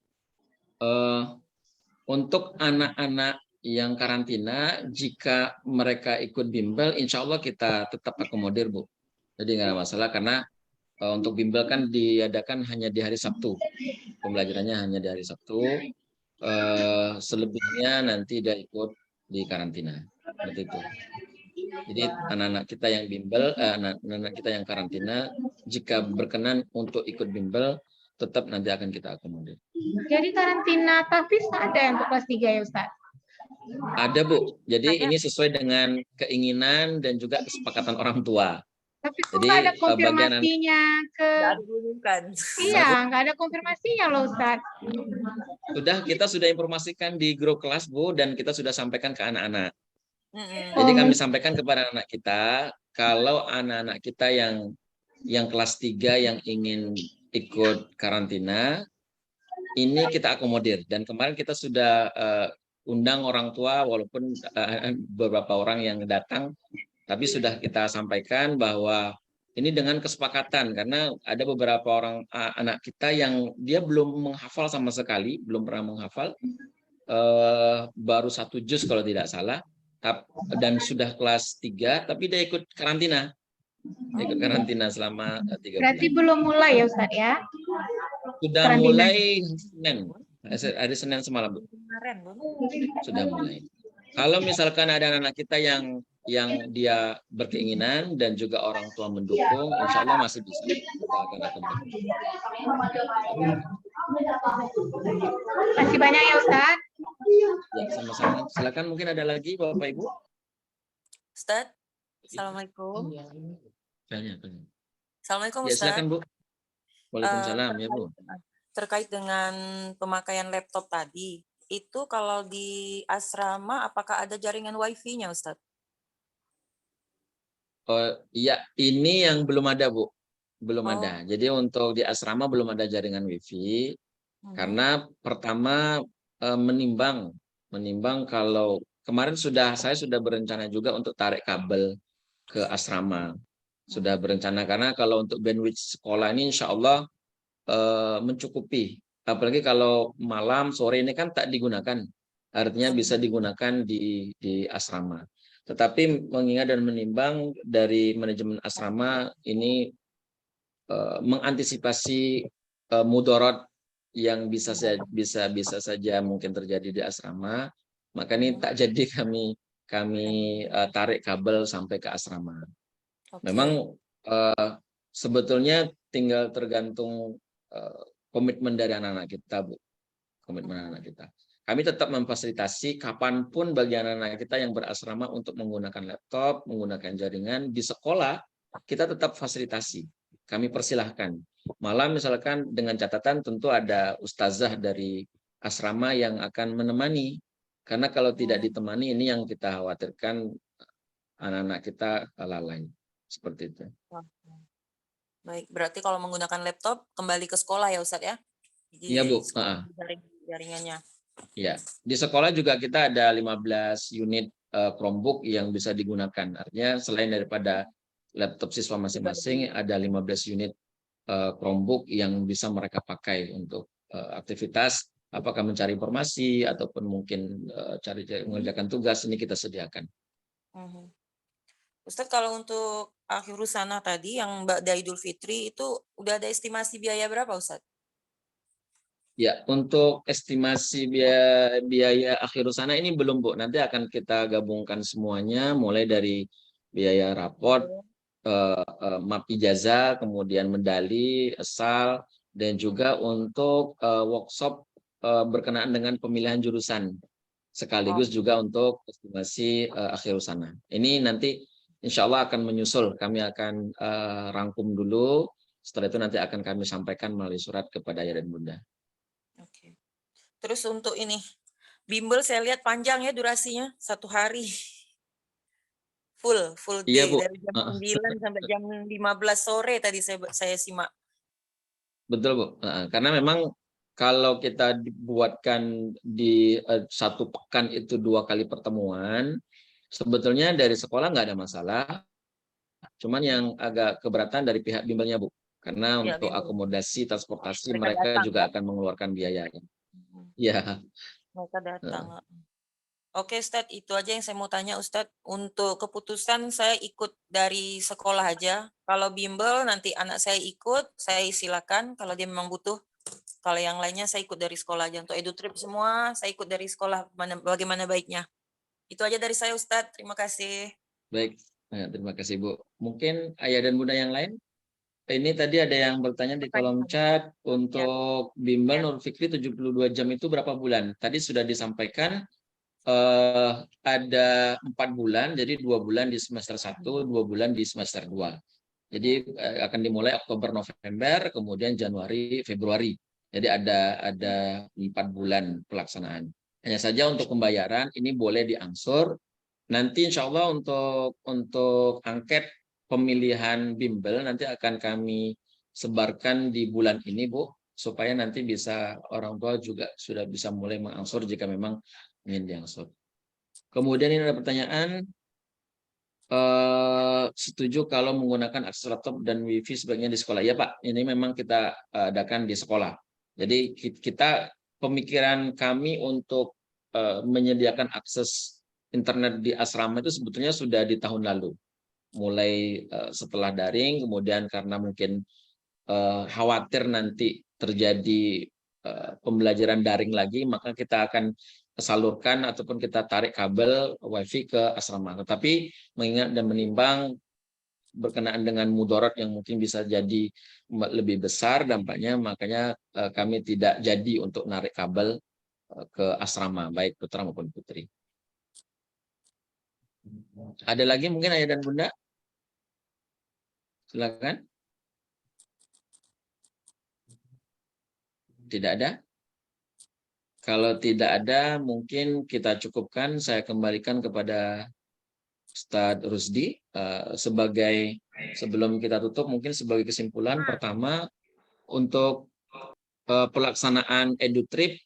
Untuk anak-anak yang karantina, jika mereka ikut bimbel, insya Allah kita tetap akomodir, Bu. Jadi nggak ada masalah, karena untuk bimbel kan diadakan hanya di hari Sabtu. Pembelajarannya hanya di hari Sabtu. Selebihnya nanti dia ikut di karantina. Seperti itu. Jadi anak-anak kita yang bimbel, anak-anak kita yang karantina, jika berkenan untuk ikut bimbel, tetap nanti akan kita akomodir. Jadi karantina tahfiz ada yang untuk kelas 3 ya Ustaz? Ada Bu, jadi Ada. ini sesuai dengan keinginan dan juga kesepakatan orang tua. Tapi kok Jadi nggak ada bagian anak konfirmasinya ke Nggak ada diumumkan. iya, nggak ada konfirmasinya loh Ustaz. kita sudah informasikan di grup kelas Bu, dan kita sudah sampaikan ke anak-anak. Mm-mm. Jadi kami sampaikan kepada anak kita, kalau anak-anak kita yang kelas 3 yang ingin ikut karantina, ini kita akomodir. Dan kemarin kita sudah undang orang tua, walaupun beberapa orang yang datang, tapi sudah kita sampaikan bahwa ini dengan kesepakatan, karena ada beberapa orang anak kita yang dia belum menghafal sama sekali, belum pernah menghafal, baru 1 juz kalau tidak salah, dan sudah kelas 3, tapi dia ikut karantina. Ikut karantina selama 3 bulan. Berarti belum mulai ya Ustaz ya? Sudah Karantina. mulai Senin, hari Senin semalam Bu. Kemarin, Bu. Sudah mulai. Kalau misalkan ada anak kita yang dia berkeinginan dan juga orang tua mendukung, insya Allah masih bisa. Kita akan akomodir. Masih banyak ya Ustaz? Ya, sama-sama. Silakan, mungkin ada lagi Bapak Ibu. Ustaz, Assalamualaikum. Banyak. Assalamualaikum Ya, Ustaz. silakan Bu. Waalaikumsalam ya Bu. Terkait dengan pemakaian laptop tadi, itu kalau di asrama apakah ada jaringan wifi-nya Ustaz? Iya, ini yang belum ada Bu. Belum Oh. ada. Jadi untuk di asrama belum ada jaringan wifi. Karena pertama menimbang kalau kemarin saya sudah berencana juga untuk tarik kabel ke asrama. Sudah berencana, karena kalau untuk bandwidth sekolah ini insya Allah mencukupi. Apalagi kalau malam, sore ini kan tak digunakan. Artinya bisa digunakan di asrama. Tetapi mengingat dan menimbang dari manajemen asrama ini mengantisipasi mudarat yang bisa saja mungkin terjadi di asrama, maka ini tak jadi kami tarik kabel sampai ke asrama. Memang sebetulnya tinggal tergantung komitmen dari anak-anak kita, Bu. Komitmen anak-anak kita. Kami tetap memfasilitasi kapanpun bagi anak-anak kita yang berasrama untuk menggunakan laptop, menggunakan jaringan di sekolah, kita tetap fasilitasi. Kami persilahkan. Malah misalkan dengan catatan tentu ada ustazah dari asrama yang akan menemani. Karena kalau tidak ditemani, ini yang kita khawatirkan anak-anak kita lalai. Seperti itu. Baik, berarti kalau menggunakan laptop kembali ke sekolah ya Ustadz ya? Iya Bu. Jaringannya. Ya, di sekolah juga kita ada 15 unit Chromebook yang bisa digunakan. Artinya selain daripada laptop siswa masing-masing, ada 15 unit Chromebook yang bisa mereka pakai untuk aktivitas, apakah mencari informasi ataupun mungkin mengerjakan tugas, ini kita sediakan. Ustadz, kalau untuk akhir sana tadi yang Mbak Idul Fitri itu udah ada estimasi biaya berapa Ustadz? Ya, untuk estimasi biaya akhir sana ini belum Bu. Nanti akan kita gabungkan semuanya, mulai dari biaya raport, map ijazah, kemudian medali, asal, dan juga untuk workshop berkenaan dengan pemilihan jurusan, sekaligus juga untuk estimasi akhir sana. Ini nanti insya Allah akan menyusul. Kami akan rangkum dulu. Setelah itu nanti akan kami sampaikan melalui surat kepada ayah dan bunda. Oke. Terus untuk ini, bimbel saya lihat panjang ya durasinya, 1 hari. Full day, Iya, Bu. dari jam 9 sampai jam 15 sore tadi saya simak. Betul Bu, karena memang kalau kita dibuatkan di 1 pekan itu 2 kali pertemuan, sebetulnya dari sekolah nggak ada masalah, cuman yang agak keberatan dari pihak bimbelnya Bu, karena Ya, untuk bimbel. akomodasi, transportasi Mereka mereka datang, juga ya? akan mengeluarkan biayanya. Ya. Mereka datang. Oke Ustadz, itu aja yang saya mau tanya Ustadz. Untuk keputusan saya ikut dari sekolah aja. Kalau bimbel nanti anak saya ikut, saya silakan kalau dia memang butuh. Kalau yang lainnya saya ikut dari sekolah aja. Untuk EduTrip semua saya ikut dari sekolah, bagaimana baiknya. Itu aja dari saya Ustadz, terima kasih. Baik, terima kasih Bu. Mungkin ayah dan bunda yang lain? Ini tadi ada yang bertanya di kolom chat untuk bimbel Nur Fikri 72 jam itu berapa bulan? Tadi sudah disampaikan ada 4 bulan, jadi 2 bulan di semester 1, 2 bulan di semester 2. Jadi akan dimulai Oktober, November, kemudian Januari, Februari. Jadi ada 4 bulan pelaksanaan. Hanya saja untuk pembayaran ini boleh diangsur. Nanti insya Allah untuk angket pemilihan bimbel nanti akan kami sebarkan di bulan ini, Bu, supaya nanti bisa orang tua juga sudah bisa mulai mengangsur jika memang ingin diangsur. Kemudian ini ada pertanyaan, setuju kalau menggunakan akses laptop dan wifi sebaiknya di sekolah? Ya Pak, ini memang kita adakan di sekolah. Jadi kita pemikiran kami untuk menyediakan akses internet di asrama itu sebetulnya sudah di tahun lalu. Mulai setelah daring, kemudian karena mungkin khawatir nanti terjadi pembelajaran daring lagi, maka kita akan salurkan ataupun kita tarik kabel wifi ke asrama. Tetapi mengingat dan menimbang berkenaan dengan mudarat yang mungkin bisa jadi lebih besar dampaknya, makanya kami tidak jadi untuk narik kabel ke asrama, baik putra maupun putri. Ada lagi mungkin ayah dan bunda? Silakan. Tidak ada? Kalau tidak ada, mungkin kita cukupkan. Saya kembalikan kepada Ustadz Rusdi sebagai, sebelum kita tutup, mungkin sebagai kesimpulan pertama untuk pelaksanaan EduTrip,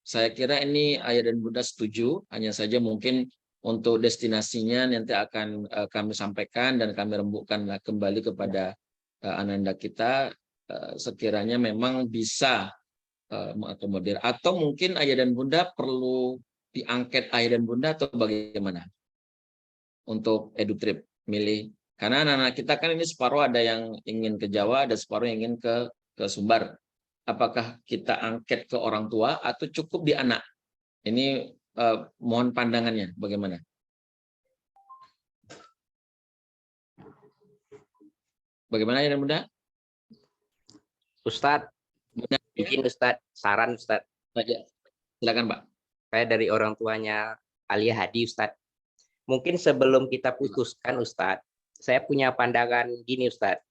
saya kira ini ayah dan bunda setuju. Hanya saja mungkin untuk destinasinya nanti akan kami sampaikan dan kami rembukkan kembali kepada ananda kita sekiranya memang bisa mengakomodir, atau mungkin ayah dan bunda perlu diangket ayah dan bunda atau bagaimana untuk EduTrip milih, karena anak-anak kita kan ini separuh ada yang ingin ke Jawa, ada separuh yang ingin ke Sumbar. Apakah kita angket ke orang tua atau cukup di anak? Ini mohon pandangannya bagaimana? Bagaimana ayah dan bunda? Ustadz, izin Ustadz, saran Ustadz. Silakan Pak. Saya dari orang tuanya Alia Hadi Ustadz. Mungkin sebelum kita putuskan Ustadz, saya punya pandangan gini Ustadz.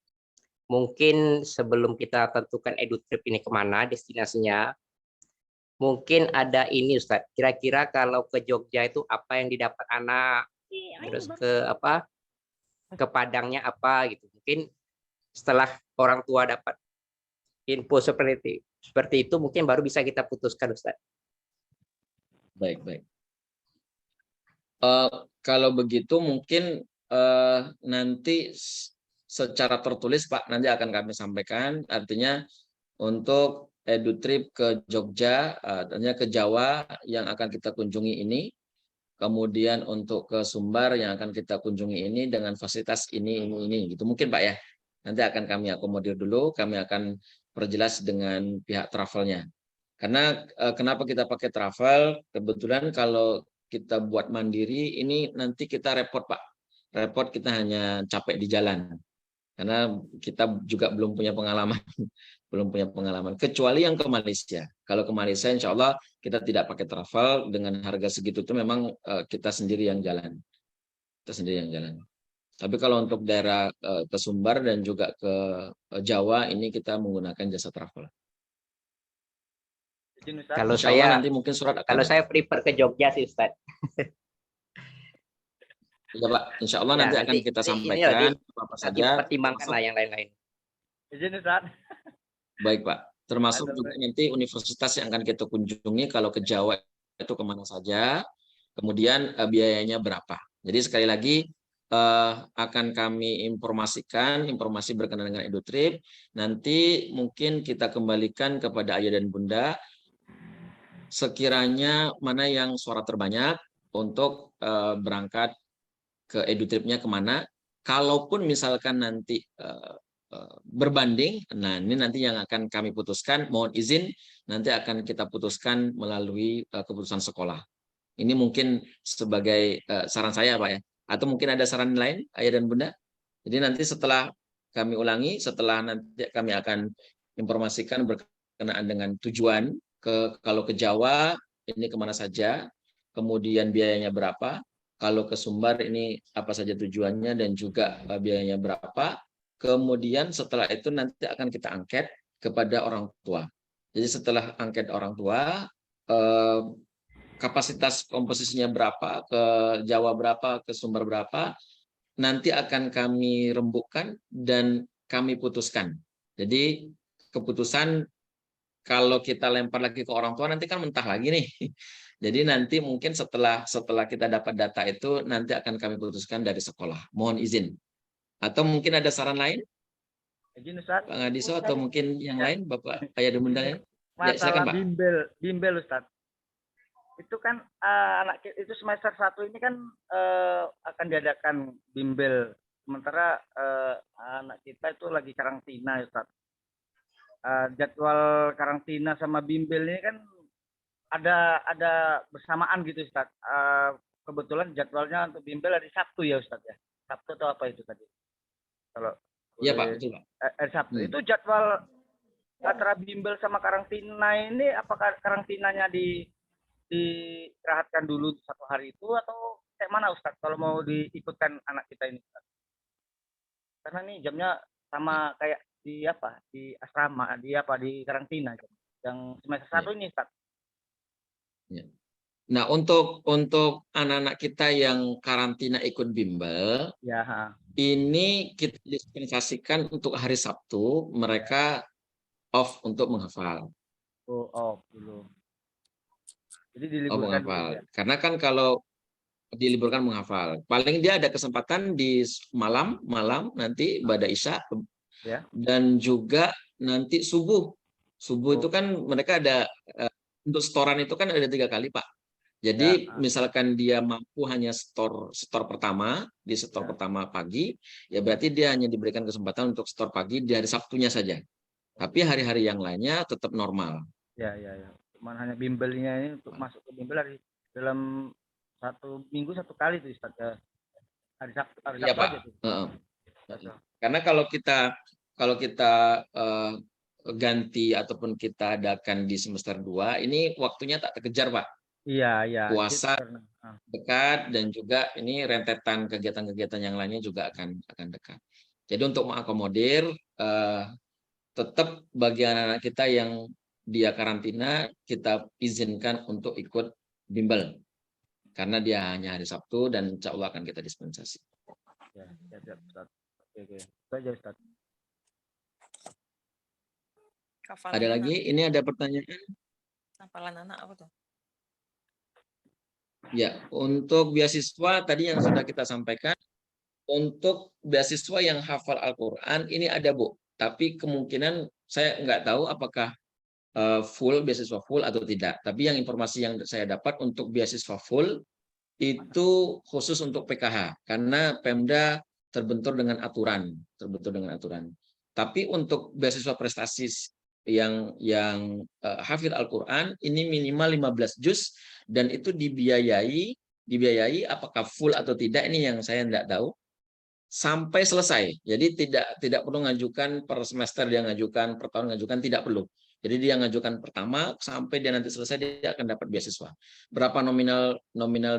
Mungkin sebelum kita tentukan EduTrip ini kemana destinasinya, mungkin ada ini Ustadz. Kira-kira kalau ke Jogja itu apa yang didapat anak, terus ke Padangnya apa gitu. Mungkin setelah orang tua dapat info seperti itu mungkin baru bisa kita putuskan Ustadz. Baik. Kalau begitu mungkin nanti secara tertulis Pak nanti akan kami sampaikan. Artinya untuk EduTrip ke Jogja, artinya ke Jawa yang akan kita kunjungi ini, kemudian untuk ke Sumbar yang akan kita kunjungi ini dengan fasilitas ini gitu mungkin Pak ya. Nanti akan kami akomodir dulu, kami akan perjelas dengan pihak travelnya. Karena kenapa kita pakai travel? Kebetulan kalau kita buat mandiri ini nanti kita repot Pak. Repot, kita hanya capek di jalan. Karena kita juga belum punya pengalaman. Kecuali yang ke Malaysia. Kalau ke Malaysia insya Allah kita tidak pakai travel, dengan harga segitu itu memang kita sendiri yang jalan. Tapi kalau untuk daerah ke Sumbar dan juga ke Jawa ini kita menggunakan jasa travel. Kalau saya nanti mungkin surat kalau saya prefer ke Jogja sih Ustaz. Ya Pak, insya Allah nanti akan kita sampaikan apa saja. Pertimbangkan lah yang lain-lain. Izin Ustaz. Baik Pak, termasuk juga nanti universitas yang akan kita kunjungi kalau ke Jawa itu kemana saja, kemudian biayanya berapa. Jadi sekali lagi akan kami informasikan informasi berkenaan dengan EduTrip. Nanti mungkin kita kembalikan kepada ayah dan bunda sekiranya mana yang suara terbanyak untuk berangkat ke EduTripnya kemana. Kalaupun misalkan nanti berbanding, nah ini nanti yang akan kami putuskan. Mohon izin nanti akan kita putuskan melalui keputusan sekolah. Ini mungkin sebagai saran saya Pak ya. Atau mungkin ada saran lain, Ayah dan Bunda? Jadi nanti setelah kami ulangi, setelah nanti kami akan informasikan berkenaan dengan tujuan, kalau ke Jawa ini kemana saja, kemudian biayanya berapa, kalau ke Sumbar ini apa saja tujuannya dan juga biayanya berapa. Kemudian setelah itu nanti akan kita angket kepada orang tua. Jadi setelah angket orang tua, kapasitas komposisinya berapa, ke Jawa berapa, ke Sumbar berapa, nanti akan kami rembukkan dan kami putuskan. Jadi keputusan kalau kita lempar lagi ke orang tua nanti kan mentah lagi nih. Jadi nanti mungkin setelah kita dapat data itu nanti akan kami putuskan dari sekolah. Mohon izin. Atau mungkin ada saran lain? Izin Ustaz. Pak Ngadiso atau mungkin yang lain Bapak Ayah dan Bunda ya? Ya, Masalah silakan Pak. bimbel Ustaz. Itu kan anak itu semester 1 ini kan akan diadakan bimbel. Sementara anak kita itu lagi karantina Ustaz. Jadwal karantina sama bimbel ini kan ada bersamaan gitu Ustaz. Kebetulan jadwalnya untuk bimbel hari Sabtu ya Ustaz ya. Sabtu atau apa itu tadi? Kalau Iya Pak, betul Pak. Sabtu itu jadwal antara bimbel sama karantina ini, apakah karantinanya diistirahatkan dulu 1 hari itu atau kayak mana Ustaz kalau mau diikutkan anak kita ini Ustaz? Karena ini jamnya sama kayak di asrama, di karantina yang semester 1 ini Ustaz. Ya. Nah, untuk anak-anak kita yang karantina ikut bimbel, ya, ini kita dispensasikan untuk hari Sabtu, mereka off untuk menghafal. Oh, off dulu. Jadi diliburkan menghafal. dulu ya? Karena kan kalau diliburkan menghafal, paling dia ada kesempatan di malam nanti pada Isya ya. Dan juga nanti subuh itu kan mereka ada untuk setoran itu kan ada 3 kali Pak. Jadi misalkan dia mampu hanya setor pertama di pertama pagi, ya berarti dia hanya diberikan kesempatan untuk setor pagi di hari Sabtunya saja. Tapi hari-hari yang lainnya tetap normal. Ya. Cuman hanya bimbelnya ini untuk masuk ke bimbel dalam 1 minggu 1 kali tuh Ustaz. Hari Sabtu Iya Pak. aja tuh. Karena kalau kita ganti ataupun kita adakan di semester 2, ini waktunya tak terkejar Pak. Iya. Puasa dekat dan juga ini rentetan kegiatan-kegiatan yang lainnya juga akan dekat. Jadi untuk mengakomodir tetap bagi anak-anak kita yang dia karantina kita izinkan untuk ikut bimbel karena dia hanya hari Sabtu dan insya Allah akan kita dispensasi. Ya, Ustaz. Oke. Itu aja Ustaz. Ada lagi? Ini ada pertanyaan. Hafalan anak apa tuh? Ya, untuk beasiswa tadi yang sudah kita sampaikan, untuk beasiswa yang hafal Al-Quran ini ada Bu, tapi kemungkinan saya nggak tahu apakah beasiswa full atau tidak. Tapi yang informasi yang saya dapat untuk beasiswa full itu khusus untuk PKH, karena Pemda terbentur dengan aturan. Tapi untuk beasiswa prestasi yang hafid Al-Quran ini minimal 15 juz dan itu dibiayai apakah full atau tidak ini yang saya tidak tahu sampai selesai. Jadi tidak perlu ngajukan per semester, dia ngajukan per tahun, ngajukan tidak perlu. Jadi dia ngajukan pertama sampai dia nanti selesai dia akan dapat beasiswa. Berapa nominal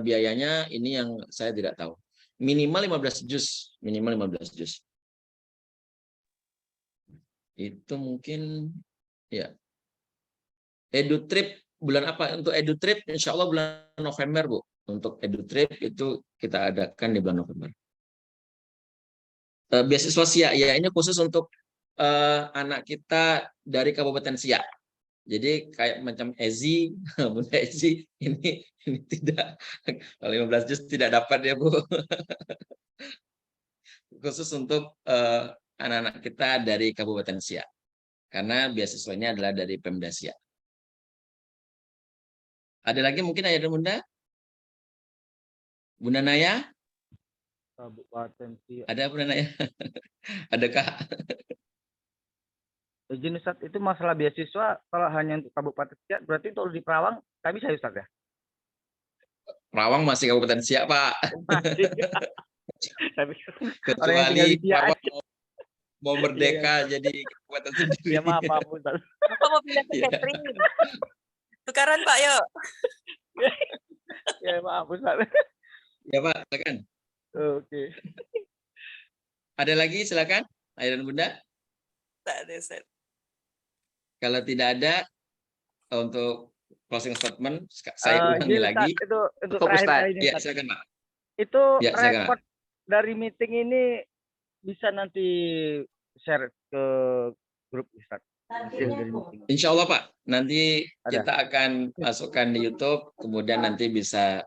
biayanya ini yang saya tidak tahu. Minimal 15 juz. Itu mungkin ya. EduTrip bulan apa? Untuk EduTrip insya Allah bulan November Bu. Untuk EduTrip itu kita adakan di bulan November. Beasiswa Siak ya ini khusus untuk anak kita dari Kabupaten Siak. Jadi kayak macam Ezi, Bunda Ezi ini tidak 15 juz tidak dapat ya Bu. Khusus untuk anak-anak kita dari Kabupaten Siak. Karena beasiswanya adalah dari Pemda Siak. Ada lagi mungkin Ayah dan Bunda? Bunda Naya? Kabupaten Siak. Ada Bunda Naya? Adakah? Izin Ustaz, itu masalah beasiswa kalau hanya untuk Kabupaten Siak berarti untuk di Perawang tak bisa Ustaz ya? Rawang masih Kabupaten Siak, Pak. Tapi orang yang tinggal Kecuali di Siak Rawang aja. mau merdeka jadi kabupaten sendiri. Ya maaf Ustaz. Bapak mau pindah ke Iya. catering. Tukaran Pak, yuk. Ya maaf Ustaz. Ya Pak, silakan. Oke. Ada lagi silakan, Ayah dan Bunda. Tak ada, Ustaz. Kalau tidak ada, untuk closing statement saya ulangi Gini, lagi. Ustaz, itu untuk Cukup, terakhir Ustaz. kali ini, Ya, Ustaz. silakan Pak. Itu Ya, silakan, rekod dari meeting ini bisa nanti share ke grup Ustaz. Hasil dari meeting. Insya Allah Pak, nanti Ada. kita akan masukkan di YouTube, kemudian nanti bisa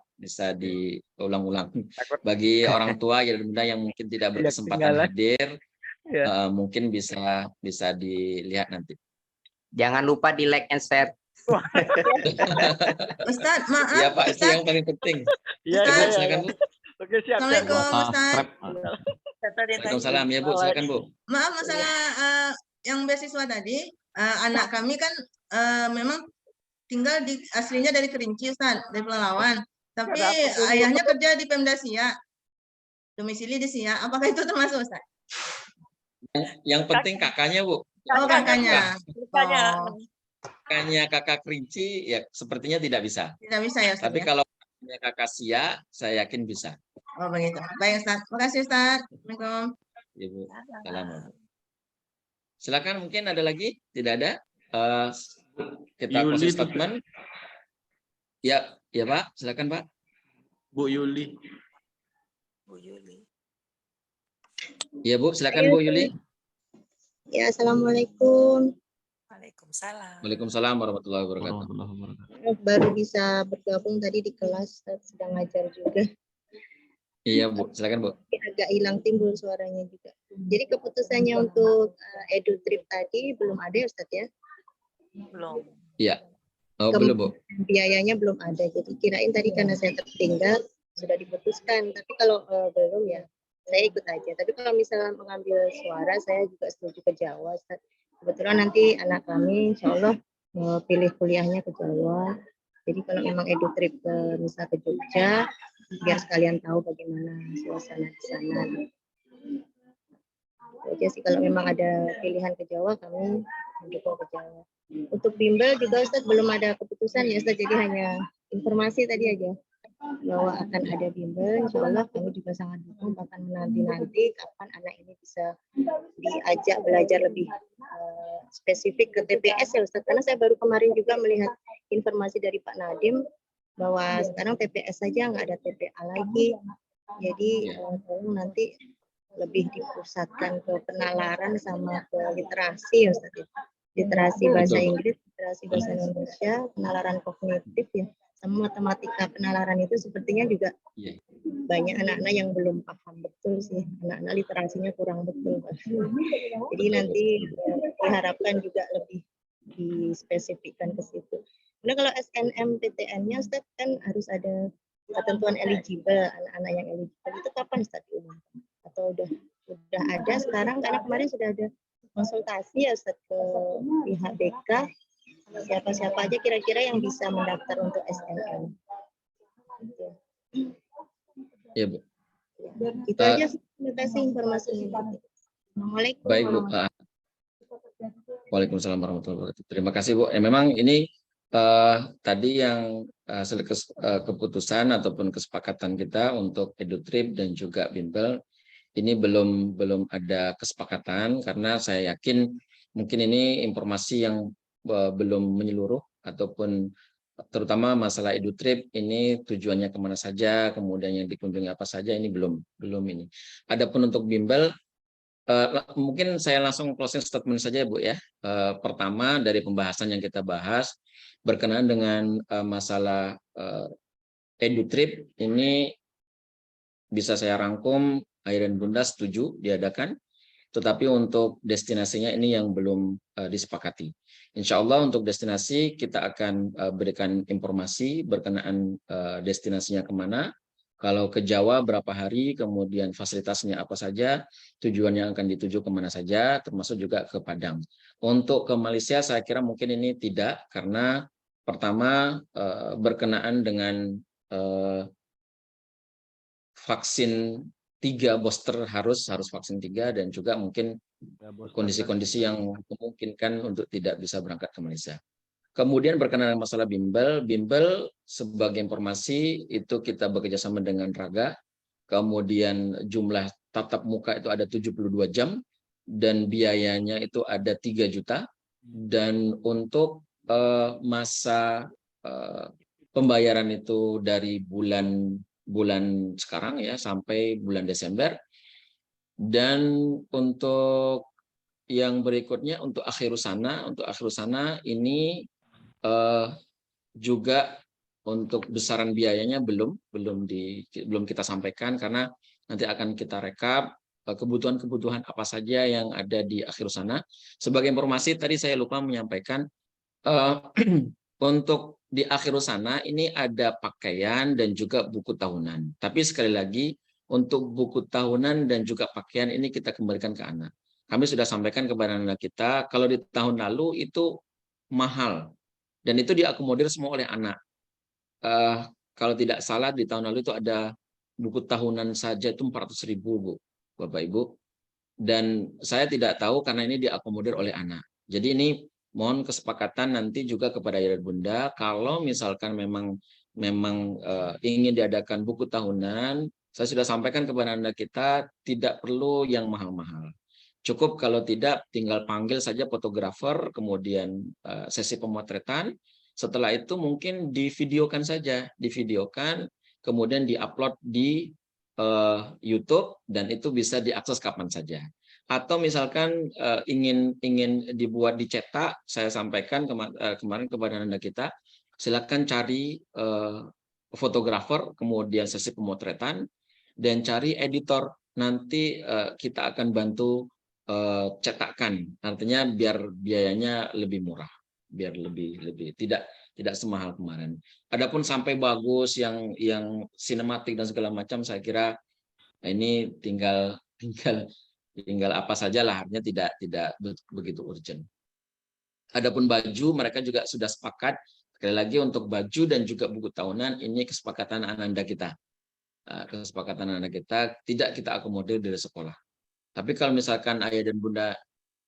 diulang-ulang. Bagi orang tua ya dan bunda yang mungkin tidak berkesempatan ketinggalan. hadir, Ya. mungkin bisa dilihat nanti. Jangan lupa di like and share. Ustaz, maaf. Iya Pak, itu Ustaz. yang paling penting. Iya, Coba iya, iya. silakan Bu. Oke, siap. Assalamualaikum Ustaz. Waalaikumsalam ya Bu, silakan Bu. Maaf masalah yang beasiswa tadi, anak kami kan memang tinggal di aslinya dari Kerinci Ustaz, dari Pelalawan. Tapi ayahnya kerja di Pemda Siak. Domisili di Siak. Apakah itu termasuk Ustaz? Yang penting kakaknya Bu. Oh, kakaknya. Oh, Kakaknya kakak Kerinci ya sepertinya tidak bisa. tidak bisa ya Ustaz Tapi ya? kalau kakak Sia, saya yakin bisa. Oh, begitu. Baik Ustaz. Terima kasih Ustaz. Assalamualaikum. Ibu, salam. Silakan mungkin ada lagi? Tidak ada? Kita Yuli closing itu. statement. Ya, ya Pak, silakan Pak. Bu Yuli. Bu Yuli. Ya Bu, silakan Bu Yuli. Ya, Assalamualaikum. Waalaikumsalam. Waalaikumsalam warahmatullahi wabarakatuh. Baru bisa bergabung tadi di kelas, sedang ngajar juga. Iya Bu, silakan Bu. Agak hilang timbul suaranya juga. Jadi keputusannya untuk edu trip tadi belum ada ya Ustaz ya? Belum. Iya. Oh, belum Bu. Biayanya belum ada. Jadi kirain tadi karena saya tertinggal sudah diputuskan. Tapi kalau belum ya saya ikut aja. Tapi kalau misalnya mengambil suara saya juga setuju ke Jawa Ustaz. Kebetulan nanti anak kami insya Allah pilih kuliahnya ke Jawa. Jadi kalau memang edu trip misal ke Jogja, biar sekalian tahu bagaimana suasana di sana. Itu aja sih, kalau memang ada pilihan ke Jawa, kami mendukung ke Jawa. Untuk bimbel juga Ustaz belum ada keputusan ya Ustaz, jadi hanya informasi tadi aja bahwa akan ada bimbel. Insya Allah kami juga sangat dukung, bahkan menanti kapan anak ini bisa diajak belajar lebih spesifik ke TPS ya Ustaz, karena saya baru kemarin juga melihat informasi dari Pak Nadiem bahwa sekarang TPS saja nggak ada TPA lagi. Jadi tolong nanti lebih dipusatkan ke penalaran sama ke literasi ya Ustaz. Literasi bahasa Inggris, literasi bahasa Indonesia, penalaran kognitif ya, sama matematika. Penalaran itu sepertinya juga banyak anak-anak yang belum paham betul sih, anak-anak literasinya kurang betul. Jadi nanti diharapkan juga lebih dispesifikkan ke situ. Karena kalau SNMPTN-nya Ustaz kan harus ada ketentuan eligible, anak-anak yang eligible itu kapan Ustaz diumumkan? Atau udah ada sekarang, karena kemarin sudah ada konsultasi ya Ustaz ke pihak BK, siapa-siapa aja kira-kira yang bisa mendaftar untuk SNM. Iya Bu. Itu aja sih. Terima kasih informasinya. Assalamualaikum. Baik Bu. Waalaikumsalam warahmatullahi wabarakatuh. Terima kasih Bu. Memang ini tadi yang hasil keputusan ataupun kesepakatan kita untuk EduTrip dan juga bimbel ini belum ada kesepakatan, karena saya yakin mungkin ini informasi yang belum menyeluruh, ataupun terutama masalah EduTrip ini tujuannya kemana saja, kemudian yang dikunjungi apa saja, ini belum ini. Adapun untuk bimbel, mungkin saya langsung closing statement saja Bu ya. Pertama dari pembahasan yang kita bahas berkenaan dengan masalah EduTrip ini bisa saya rangkum, Ayah dan Bunda setuju diadakan, tetapi untuk destinasinya ini yang belum disepakati. Insya Allah untuk destinasi kita akan berikan informasi berkenaan destinasinya kemana. Kalau ke Jawa berapa hari, kemudian fasilitasnya apa saja, tujuan yang akan dituju kemana saja, termasuk juga ke Padang. Untuk ke Malaysia saya kira mungkin ini tidak, karena pertama berkenaan dengan vaksin 3 booster harus vaksin 3 dan juga mungkin kondisi-kondisi yang memungkinkan untuk tidak bisa berangkat ke Malaysia. Kemudian berkenaan dengan masalah bimbel sebagai informasi itu kita bekerjasama dengan Raga. Kemudian jumlah tatap muka itu ada 72 jam dan biayanya itu ada 3 juta. Dan untuk masa pembayaran itu dari bulan sekarang ya sampai bulan Desember. Dan untuk yang berikutnya untuk akhirus sana ini juga untuk besaran biayanya belum kita sampaikan karena nanti akan kita rekap kebutuhan-kebutuhan apa saja yang ada di akhirus sana. Sebagai informasi tadi saya lupa menyampaikan untuk di akhirus sana ini ada pakaian dan juga buku tahunan. Tapi sekali lagi untuk buku tahunan dan juga pakaian ini kita kembalikan ke anak. Kami sudah sampaikan kepada anak kita kalau di tahun lalu itu mahal dan itu diakomodir semua oleh anak. Kalau tidak salah di tahun lalu itu ada buku tahunan saja itu 400.000 Bu, Bapak Ibu. Dan saya tidak tahu karena ini diakomodir oleh anak. Jadi ini mohon kesepakatan nanti juga kepada ayah dan bunda kalau misalkan memang ingin diadakan buku tahunan, saya sudah sampaikan kepada Anda kita tidak perlu yang mahal-mahal. Cukup kalau tidak tinggal panggil saja fotografer, kemudian sesi pemotretan. Setelah itu mungkin divideokan saja, kemudian diupload di YouTube dan itu bisa diakses kapan saja. Atau misalkan ingin dibuat dicetak, saya sampaikan kemarin kepada Anda kita, silakan cari fotografer, kemudian sesi pemotretan dan cari editor. Nanti kita akan bantu cetakkan, artinya biar biayanya lebih murah, biar lebih tidak semahal kemarin. Adapun sampai bagus yang sinematik dan segala macam, saya kira ini tinggal apa saja lah, artinya tidak begitu urgent. Adapun baju mereka juga sudah sepakat. Sekali lagi untuk baju dan juga buku tahunan ini kesepakatan anak kita. Kesepakatan anak kita tidak kita akomodir dari sekolah. Tapi kalau misalkan ayah dan bunda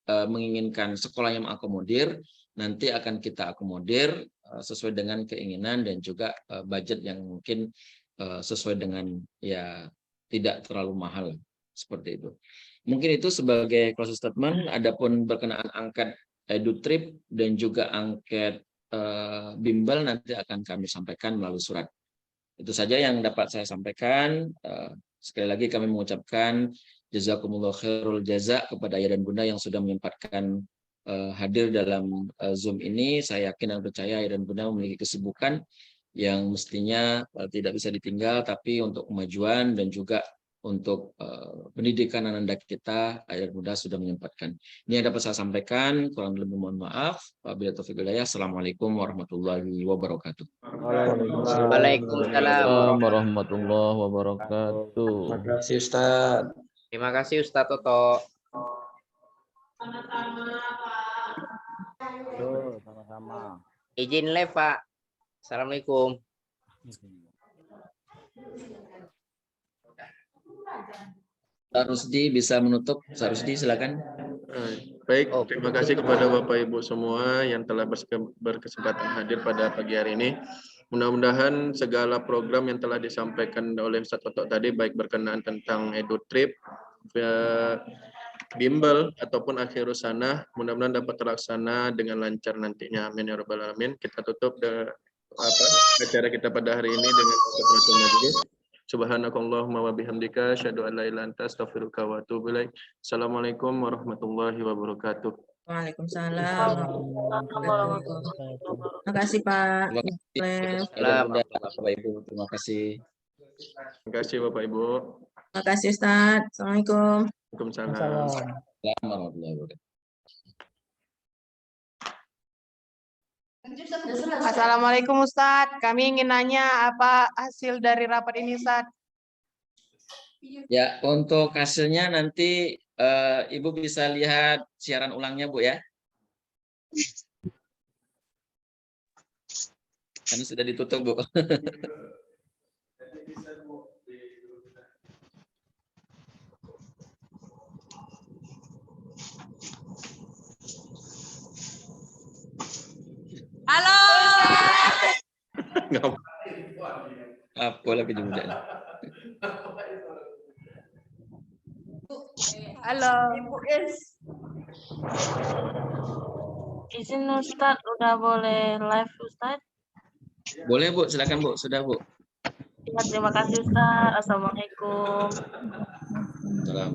menginginkan sekolah yang mengakomodir, nanti akan kita akomodir sesuai dengan keinginan dan juga budget yang mungkin sesuai dengan ya tidak terlalu mahal seperti itu. Mungkin itu sebagai closing statement. Adapun berkenaan angket EduTrip dan juga angket bimbel nanti akan kami sampaikan melalui surat. Itu saja yang dapat saya sampaikan. Sekali lagi kami mengucapkan jazakumullah khairul jaza kepada ayah dan bunda yang sudah menyempatkan hadir dalam Zoom ini. Saya yakin dan percaya ayah dan bunda memiliki kesibukan yang mestinya tidak bisa ditinggal, tapi untuk kemajuan dan juga untuk pendidikan anak kita, ayah dan bunda sudah menyempatkan. Ini yang dapat saya sampaikan, kurang lebih mohon maaf. Wabillahi taufiq wal hidayah. Assalamualaikum warahmatullahi wabarakatuh. Waalaikumsalam warahmatullahi wabarakatuh. Terima kasih Ustaz. Terima kasih Ustaz Toto. Sama-sama. Izin live Pak. Assalamualaikum. Sarusdi bisa menutup. Sarusdi silakan. Baik, terima kasih kepada Bapak Ibu semua yang telah berkesempatan hadir pada pagi hari ini. Mudah-mudahan segala program yang telah disampaikan oleh Ustaz Toto tadi, baik berkenaan tentang EduTrip, bimbel ataupun akhirus sana, mudah-mudahan dapat terlaksana dengan lancar nantinya. Amin ya rabbal alamin. Kita tutup acara kita pada hari ini dengan kafaratul majlis. Subhanakallahumma wa bihamdika asyhadu an la ilaha illa anta astaghfiruka wa atubu ilaik. Assalamualaikum warahmatullahi wabarakatuh. Waalaikumsalam warahmatullahi wabarakatuh. Terima kasih Pak. Bapak Ibu, terima kasih. Terima kasih Bapak Ibu. Terima kasih Ustaz. Assalamualaikum. Waalaikumsalam. Assalamualaikum Ustadz, kami ingin nanya apa hasil dari rapat ini Ustadz? Ya, untuk hasilnya nanti Ibu bisa lihat siaran ulangnya Bu ya. Karena sudah ditutup Bu. Apa lagi kemudian? Halo. Izin Ustadz, udah boleh live Ustadz? Boleh Bu, silakan Bu, sudah Bu. Ya, terima kasih Ustadz. Assalamualaikum. Salam.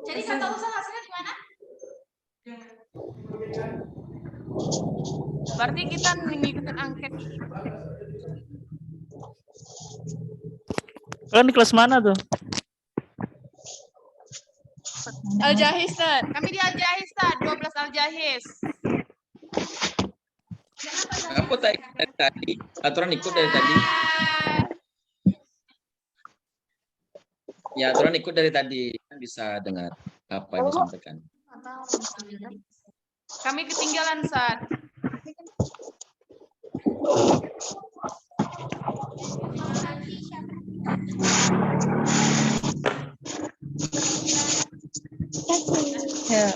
Jadi kata usaha hasilnya di mana? Berarti kita ngikutin angket. Kalian di kelas mana tuh? Al-Jahiz, Ustaz. Kami di Al-Jahiz, Ustaz. 12 Al-Jahiz. Apa dari tadi? Aturan ikut dari tadi. Ya, aturan ikut dari tadi. Bisa dengar apa yang disampaikan. Kami ketinggalan, Ustaz. Ya.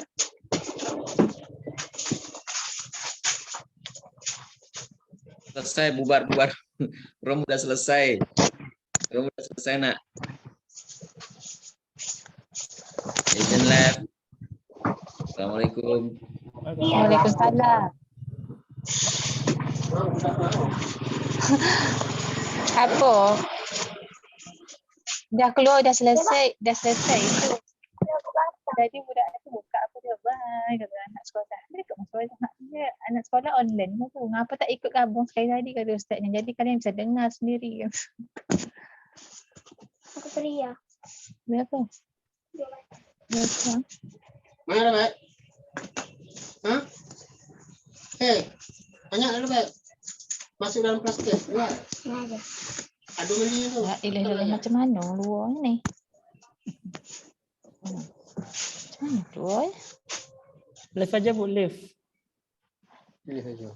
Selesai, bubar. Rom udah selesai. Nak. Izin live. Assalamualaikum. Waalaikumsalam. Apa? Dah keluar, dah selesai itu. Jadi budak itu buka apa dia, bye kata anak sekolah. Dia ikut sekolah, anak sekolah online tu. Ngapa tak ikut gabung sekali tadi kata ustaznya. Jadi kalian bisa dengar sendiri. Aku teriak. Berapa? Berapa? Mana Mbak? Hah? Hei, tanya dulu Mbak. Masuk dalam plastik. Luar. Aduh ini tu. Ya, ilah macam mana luar ni? Macam mana luar? Live aja Bu, live. Pilih saja.